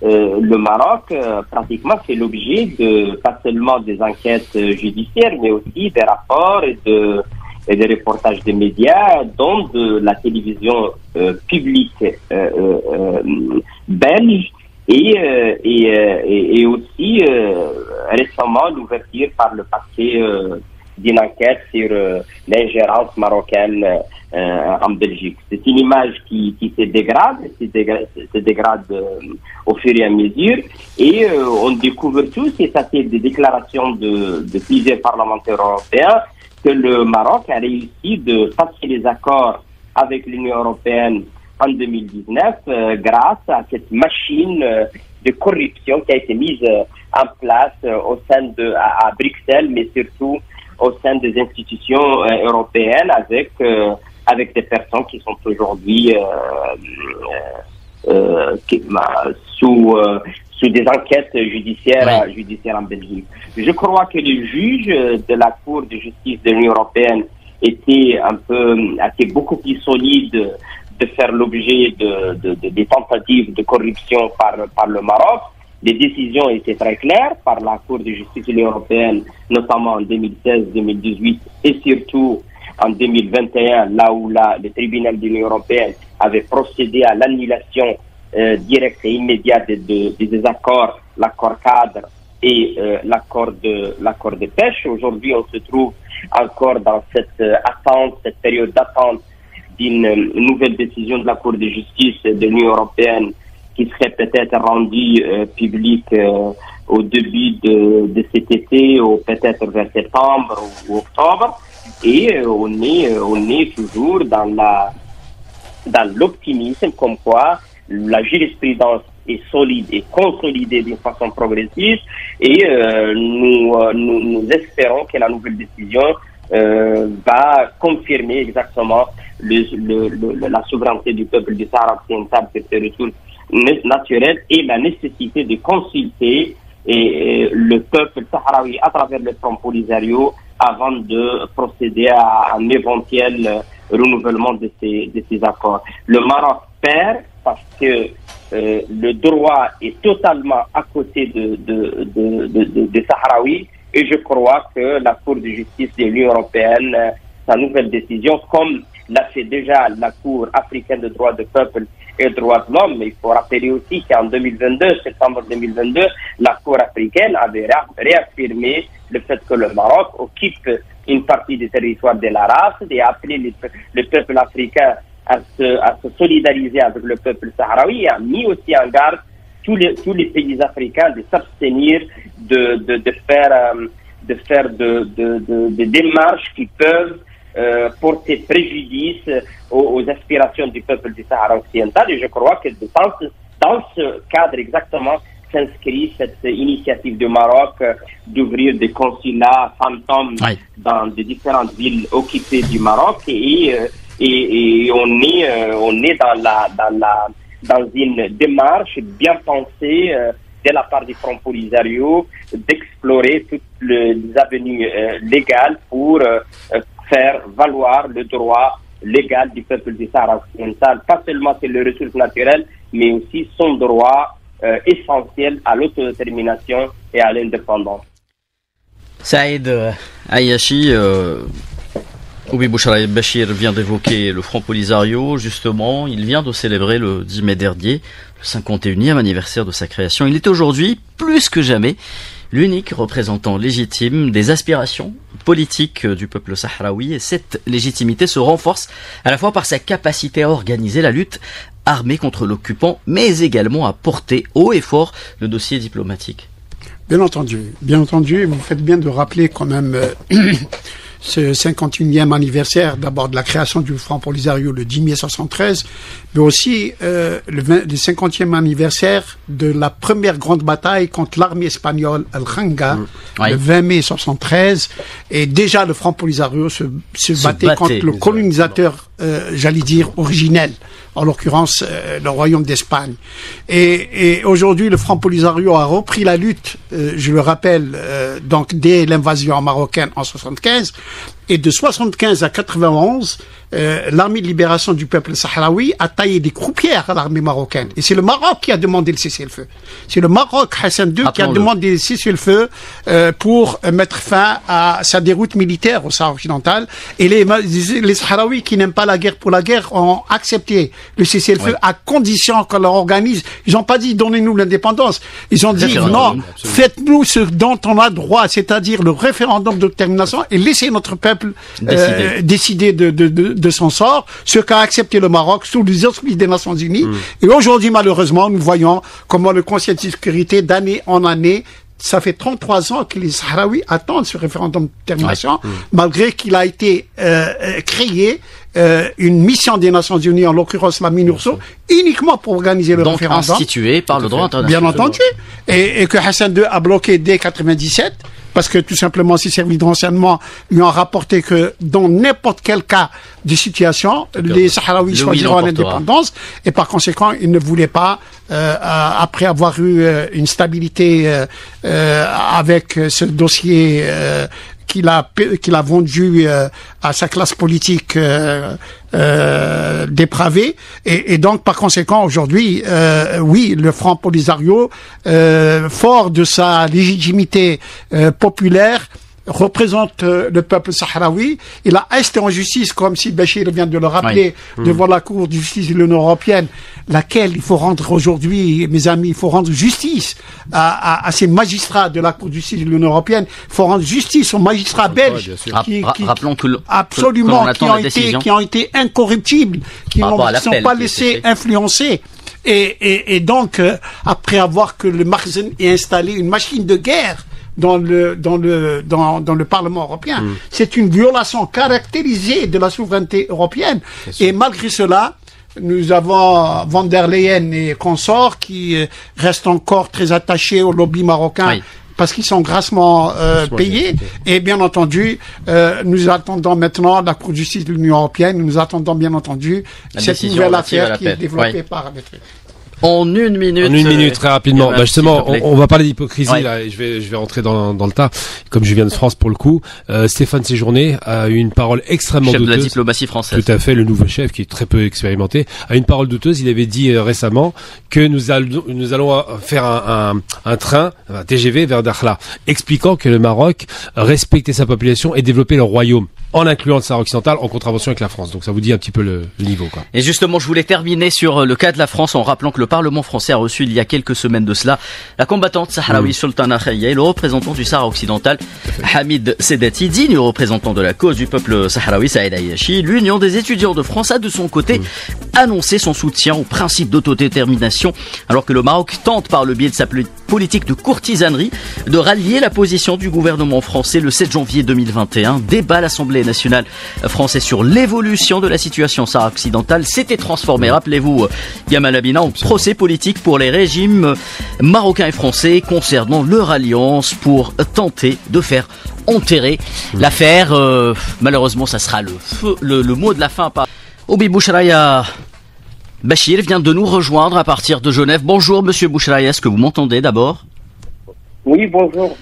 le Maroc pratiquement fait l'objet de pas seulement des enquêtes judiciaires, mais aussi des rapports et des reportages des médias, dont de la télévision publique belge. Et aussi récemment l'ouverture par le parquet d'une enquête sur l'ingérence marocaine en Belgique. C'est une image qui se dégrade au fur et à mesure, et on découvre tous, et ça c'est des déclarations de plusieurs parlementaires européens, que le Maroc a réussi de passer les accords avec l'Union européenne en 2019 grâce à cette machine de corruption qui a été mise en place au sein à Bruxelles, mais surtout au sein des institutions européennes, avec des personnes qui sont aujourd'hui sous des enquêtes judiciaires en Belgique. Je crois que les juges de la Cour de justice de l'Union européenne étaient beaucoup plus solides de faire l'objet des tentatives de corruption par le Maroc. Les décisions étaient très claires par la Cour de justice de l'Union européenne, notamment en 2016, 2018 et surtout en 2021, là où le tribunal de l'Union européenne avait procédé à l'annulation directe et immédiate des accords, l'accord cadre et l'accord de pêche. Aujourd'hui, on se trouve encore dans cette période d'attente d'une nouvelle décision de la Cour de justice de l'Union européenne qui serait peut-être rendue publique au début de cet été, ou peut-être vers septembre ou octobre. Et on est toujours dans l'optimisme, comme quoi la jurisprudence est solide et consolidée d'une façon progressive, et nous espérons que la nouvelle décision va confirmer exactement la souveraineté du peuple du Sahara occidental sur ses ressources naturelles et la nécessité de consulter le peuple sahraoui à travers le Front Polisario avant de procéder à un éventuel renouvellement de ces accords. Le Maroc perd parce que le droit est totalement à côté des Sahraouis, et je crois que la Cour de justice de l'Union européenne, sa nouvelle décision, comme l'a fait déjà la Cour africaine de droits de peuple et droits de l'homme, mais il faut rappeler aussi qu'en septembre 2022, la Cour africaine avait réaffirmé le fait que le Maroc occupe une partie du territoire de la race, et a appelé le peuple africain à se solidariser avec le peuple sahraoui, et a mis aussi en garde tous les pays africains de s'abstenir de faire des démarches qui peuvent porter préjudice aux aspirations du peuple du Sahara occidental. Et je crois que dans ce cadre exactement s'inscrit cette initiative du Maroc d'ouvrir des consulats fantômes dans des différentes villes occupées du Maroc, et on est dans dans une démarche bien pensée de la part du Front Polisario d'explorer toutes les avenues légales pour faire valoir le droit légal du peuple du Sahara occidental, pas seulement sur les ressources naturelles, mais aussi son droit essentiel à l'autodétermination et à l'indépendance. Saïd Ayachi, Oubi Bouchra Bachir vient d'évoquer le Front Polisario, justement, il vient de célébrer le 10 mai dernier, le 51e anniversaire de sa création. Il est aujourd'hui, plus que jamais, l'unique représentant légitime des aspirations politiques du peuple sahraoui, et cette légitimité se renforce à la fois par sa capacité à organiser la lutte armée contre l'occupant, mais également à porter haut et fort le dossier diplomatique. Bien entendu, vous faites bien de rappeler quand même ce 51e anniversaire d'abord de la création du Front Polisario le 10 mai 73, mais aussi le 50e anniversaire de la première grande bataille contre l'armée espagnole Al-Khanga, le 20 mai 73, et déjà le Front Polisario se battait contre le colonisateur, j'allais dire, originel, en l'occurrence le Royaume d'Espagne. Et aujourd'hui, le Front Polisario a repris la lutte, je le rappelle, donc dès l'invasion marocaine en 75, et de 75 à 91, l'armée de libération du peuple sahraoui a taillé des croupières à l'armée marocaine. Et c'est le Maroc qui a demandé le cessez-le-feu. C'est le Maroc, Hassan II, qui a demandé le cessez-le-feu pour mettre fin à sa déroute militaire au Sahara occidental. Et les Sahraouis qui n'aiment pas la guerre pour la guerre ont accepté le cessez-le-feu à condition qu'on leur organise. Ils n'ont pas dit donnez-nous l'indépendance. Ils ont dit non, faites-nous ce dont on a droit, c'est-à-dire le référendum d'autodétermination, et laissez notre peuple décider de son sort, ce qu'a accepté le Maroc sous les auspices des Nations Unies. Et aujourd'hui, malheureusement, nous voyons comment le Conseil de sécurité, d'année en année, ça fait 33 ans que les Sahraouis attendent ce référendum de détermination, malgré qu'il a été créé une mission des Nations Unies, en l'occurrence la MINURSO, uniquement pour organiser le référendum. Donc institué par le droit international. Bien entendu. Et que Hassan II a bloqué dès 97, parce que tout simplement ces services de renseignement lui ont rapporté que dans n'importe quel cas de situation, les Sahraouis choisiront l'indépendance, et par conséquent, ils ne voulaient pas, après avoir eu une stabilité avec ce dossier qu'il a vendu à sa classe politique dépravée, et donc par conséquent aujourd'hui, oui, le Front Polisario, fort de sa légitimité populaire, représente le peuple sahraoui. Il a été en justice, comme si Bachir vient de le rappeler, devant la Cour de justice de l'Union européenne, laquelle il faut rendre aujourd'hui, mes amis, il faut rendre justice à ces magistrats de la Cour de justice de l'Union européenne. Il faut rendre justice aux magistrats belges rappelons qui ont été incorruptibles, qui ne sont pas laissés influencer. Et donc, après avoir que le Marzen ait installé une machine de guerre dans le Parlement européen, c'est une violation caractérisée de la souveraineté européenne. Et malgré cela, nous avons Van der Leyen et consorts qui restent encore très attachés au lobby marocain, parce qu'ils sont grassement payés. Et bien entendu, nous attendons maintenant la Cour de justice de l'Union européenne, nous attendons bien entendu cette nouvelle affaire qui est développée par les trucs. En une minute, très rapidement. Justement, on va parler d'hypocrisie là. Et je vais rentrer dans le tas. Comme je viens de France pour le coup, Stéphane Séjourné a eu une parole extrêmement douteuse. Chef de la diplomatie française. Tout à fait, le nouveau chef qui est très peu expérimenté, a une parole douteuse. Il avait dit récemment que nous allons faire un train, un TGV vers Dakhla, expliquant que le Maroc respectait sa population et développait le royaume, en incluant le Sahara occidental, en contravention avec la France. Donc ça vous dit un petit peu le niveau, quoi. Et justement, je voulais terminer sur le cas de la France en rappelant que le Parlement français a reçu il y a quelques semaines de cela la combattante sahraoui Sultana Khaya et le représentant du Sahara occidental Hamid Sedati, digne représentant de la cause du peuple sahraoui Saïd Ayachi. L'Union des étudiants de France a de son côté annoncé son soutien au principe d'autodétermination, alors que le Maroc tente par le biais de sa politique de courtisanerie de rallier la position du gouvernement français. Le 7 janvier 2021, débat à l'Assemblée nationale française sur l'évolution de la situation Sahara occidentale s'était transformé, rappelez-vous, Gamal Abina, en procès politique pour les régimes marocains et français concernant leur alliance pour tenter de faire enterrer l'affaire. Malheureusement, ça sera le mot de la fin. Oubi Bouchraya Bachir vient de nous rejoindre à partir de Genève. Bonjour Monsieur Bouchraïa, est-ce que vous m'entendez d'abord? Oui, bonjour.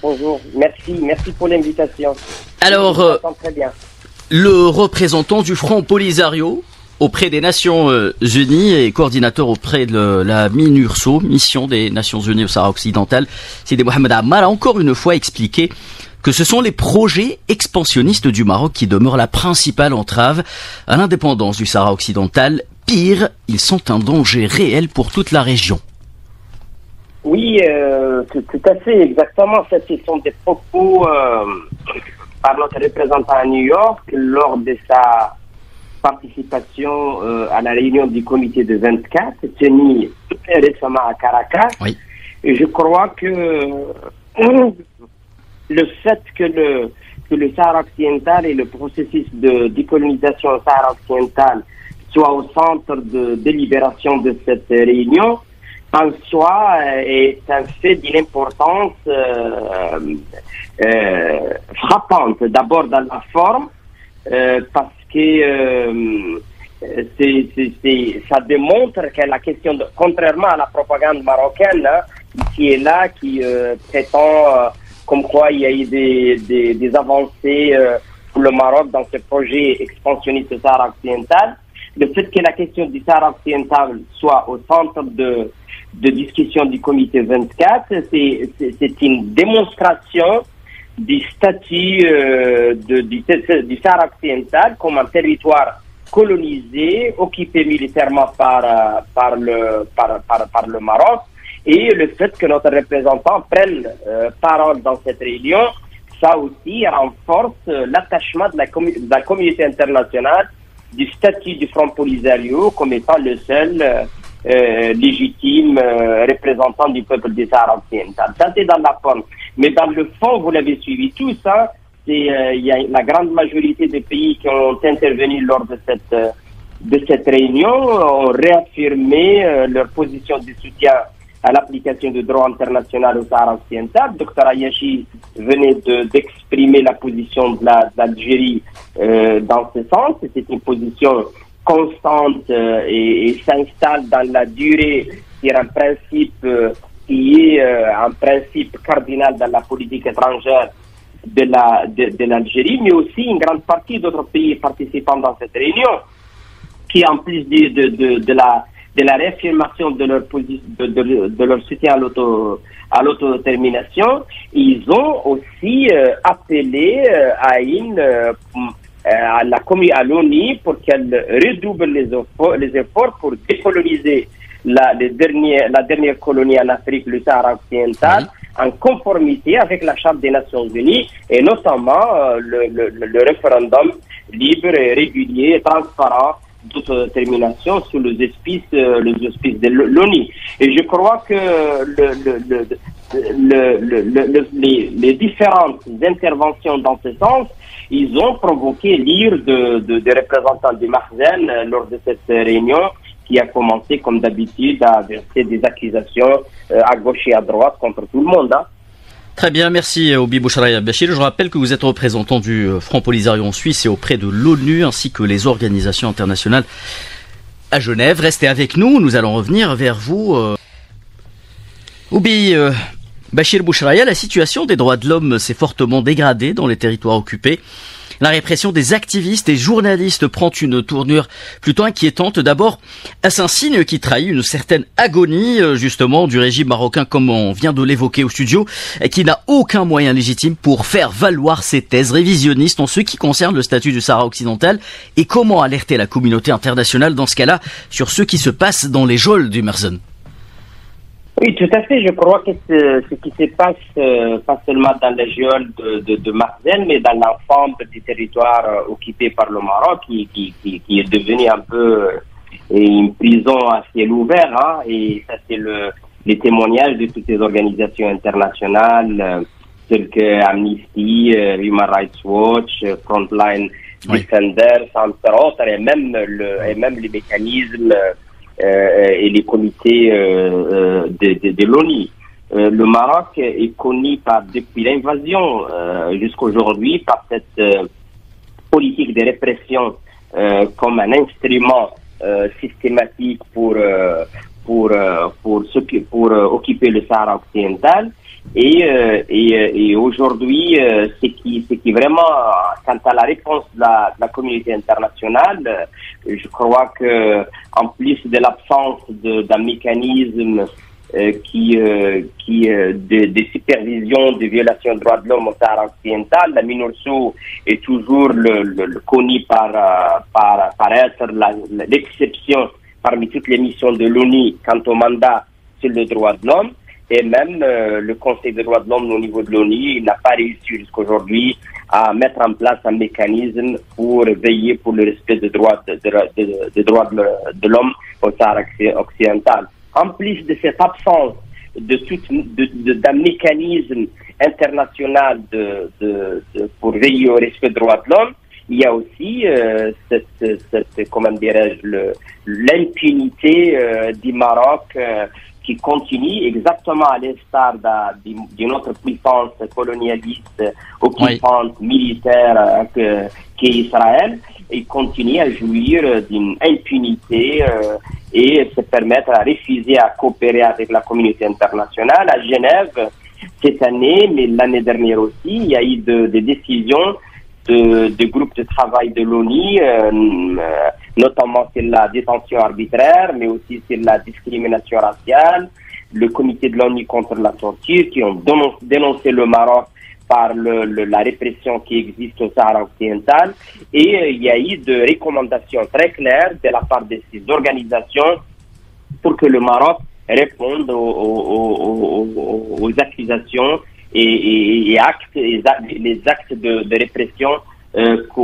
Merci pour l'invitation. Alors, très bien. Le représentant du Front Polisario auprès des Nations Unies et coordinateur auprès de la MINURSO, mission des Nations Unies au Sahara occidental, Sidi Mohamed Ammar, a encore une fois expliqué que ce sont les projets expansionnistes du Maroc qui demeurent la principale entrave à l'indépendance du Sahara occidental. Pire, ils sont un danger réel pour toute la région. Oui, tout à fait, exactement. Ce sont des propos par notre représentant à New York lors de sa participation à la réunion du comité de 24, tenue récemment à Caracas. Oui. Et je crois que le fait que le Sahara occidental et le processus de décolonisation au Sahara occidental soient au centre de délibération de cette réunion, en soi, est un fait d'une importance frappante. D'abord dans la forme, parce que ça démontre que la question, contrairement à la propagande marocaine, ici et là, qui prétend comme quoi il y a eu des avancées pour le Maroc dans ce projet expansionniste au Sahara occidental, le fait que la question du Sahara occidental soit au centre de discussion du comité 24, c'est une démonstration du statut du Sahara occidental comme un territoire colonisé, occupé militairement par le Maroc, et le fait que notre représentant prenne parole dans cette réunion, ça aussi renforce l'attachement de la communauté internationale du statut du Front Polisario comme étant le seul légitime représentant du peuple du Sahara occidental. Ça, c'est dans la forme. Mais dans le fond, vous l'avez suivi, tout ça, il y a la grande majorité des pays qui ont intervenu lors de cette réunion ont réaffirmé leur position de soutien à l'application du droit international au Sahara occidental. Dr Ayashi venait d'exprimer la position de l'Algérie dans ce sens. C'est une position constante et s'installe dans la durée sur un principe qui est un principe cardinal dans la politique étrangère de l'Algérie, mais aussi une grande partie d'autres pays participants dans cette réunion, qui en plus de la réaffirmation de leur soutien à l'autodétermination, ils ont aussi appelé à l'ONU pour qu'elle redouble les efforts pour décoloniser la dernière colonie en Afrique, le Sahara occidental, en conformité avec la Charte des Nations Unies et notamment le référendum libre, régulier et transparent d'autodétermination sous les auspices de l'ONU. Et je crois que les différentes interventions dans ce sens, ils ont provoqué l'ire des représentants du Mahzen lors de cette réunion, qui a commencé, comme d'habitude, à verser des accusations à gauche et à droite contre tout le monde. Très bien, merci Obi Bouchraïa Bachir. Je rappelle que vous êtes représentant du Front Polisario en Suisse et auprès de l'ONU ainsi que les organisations internationales à Genève. Restez avec nous, nous allons revenir vers vous. Obi Bachir Bouchraïa, la situation des droits de l'homme s'est fortement dégradée dans les territoires occupés. La répression des activistes et journalistes prend une tournure plutôt inquiétante. D'abord, est-ce un signe qui trahit une certaine agonie, justement, du régime marocain, comme on vient de l'évoquer au studio, et qui n'a aucun moyen légitime pour faire valoir ses thèses révisionnistes en ce qui concerne le statut du Sahara occidental, et comment alerter la communauté internationale dans ce cas-là sur ce qui se passe dans les geôles du Merzen? Oui, tout à fait. Je crois que ce qui se passe, pas seulement dans les geôles de Marseille, mais dans l'ensemble du territoire occupé par le Maroc, qui est devenu un peu une prison à ciel ouvert, hein, et ça c'est les témoignages de toutes les organisations internationales, telles que Amnesty, Human Rights Watch, Frontline Defenders, entre autres, et même les mécanismes et les comités de l'ONU. Le Maroc est connu depuis l'invasion jusqu'aujourd'hui par cette politique de répression comme un instrument systématique pour occuper le Sahara occidental. Et aujourd'hui, ce qui vraiment, quant à la réponse de la communauté internationale, je crois que en plus de l'absence d'un mécanisme de supervision des violations des droits de l'homme au Sahara occidental, la MINURSO est toujours connue par être l'exception parmi toutes les missions de l'ONU quant au mandat sur le droit de l'homme. Et même le Conseil des droits de l'homme au niveau de l'ONU n'a pas réussi jusqu'aujourd'hui à mettre en place un mécanisme pour veiller pour le respect des droits de l'homme au Sahara occidental. En plus de cette absence d'un mécanisme international pour veiller au respect des droits de l'homme, il y a aussi l'impunité du Maroc qui continue exactement à l'instar d'une autre puissance colonialiste, occupante, militaire qu'est Israël. Il continue à jouir d'une impunité et se permettre à refuser à coopérer avec la communauté internationale. À Genève, cette année, mais l'année dernière aussi, il y a eu des décisions de groupes de travail de l'ONU, notamment sur la détention arbitraire, mais aussi sur la discrimination raciale, le comité de l'ONU contre la torture, qui ont dénoncé le Maroc par la répression qui existe au Sahara occidental. Et il y a eu des recommandations très claires de la part de ces organisations pour que le Maroc réponde aux accusations et les actes de répression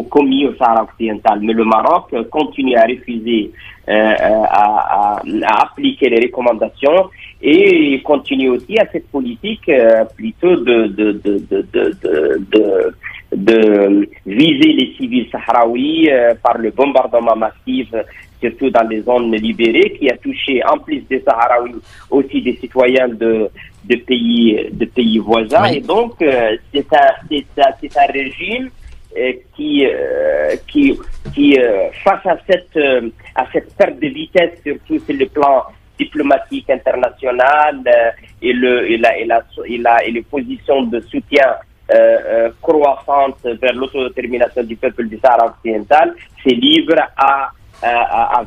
commis au Sahara occidental. Mais le Maroc continue à refuser à appliquer les recommandations et continue aussi à cette politique plutôt de viser les civils sahraouis par le bombardement massif, surtout dans les zones libérées, qui a touché en plus des Sahraouis aussi des citoyens de pays voisins. Oui. Et donc c'est un régime qui face à cette perte de vitesse, surtout sur le plan diplomatique international et les positions de soutien croissantes vers l'autodétermination du peuple du Sahara occidental, se livre à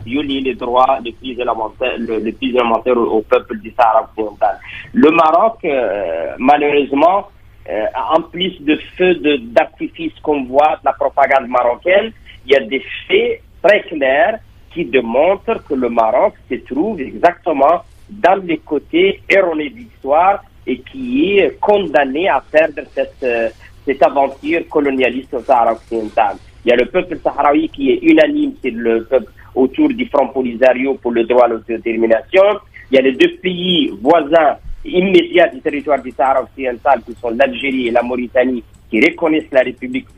violer les droits les plus élémentaires au peuple du Sahara occidental. Le Maroc, malheureusement, en plus de feux d'artifice qu'on voit de la propagande marocaine, il y a des faits très clairs qui démontrent que le Maroc se trouve exactement dans les côtés erronés de l'histoire et qui est condamné à perdre cette aventure colonialiste au Sahara occidental. Il y a le peuple sahraoui qui est unanime, c'est le peuple autour du Front Polisario pour le droit à l'autodétermination. Il y a les deux pays voisins immédiats du territoire du Sahara occidental qui sont l'Algérie et la Mauritanie qui reconnaissent la République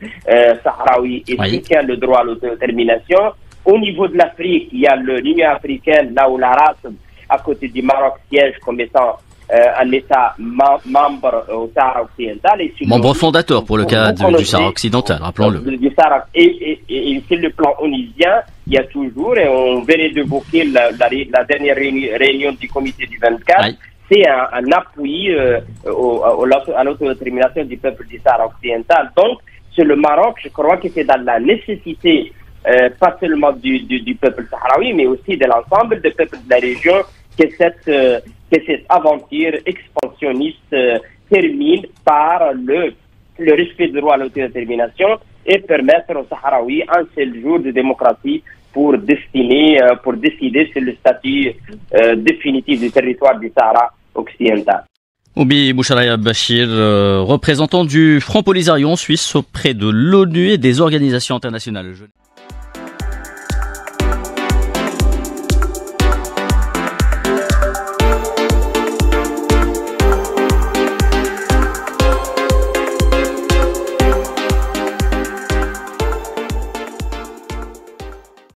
sahraoui et soutiennent le droit à l'autodétermination. Au niveau de l'Afrique, il y a l'Union africaine, là où la race à côté du Maroc siège comme étant un État membre au Sahara occidental. Et membre fondateur pour le cas du Sahara occidental, rappelons-le. Et sur le plan onusien, il y a toujours, et on venait d'évoquer la dernière réunion du comité du 24, c'est un appui à l'autodétermination du peuple du Sahara occidental. Donc, sur le Maroc, je crois que c'est dans la nécessité, pas seulement du peuple sahraoui, mais aussi de l'ensemble des peuples de la région, que cette aventure expansionniste termine par le respect du droit à l'autodétermination et permettre aux Sahraouis un seul jour de démocratie pour décider sur le statut définitif du territoire du Sahara occidental. Oubi Boucharaya Bachir, représentant du Front Polisario en Suisse auprès de l'ONU et des organisations internationales.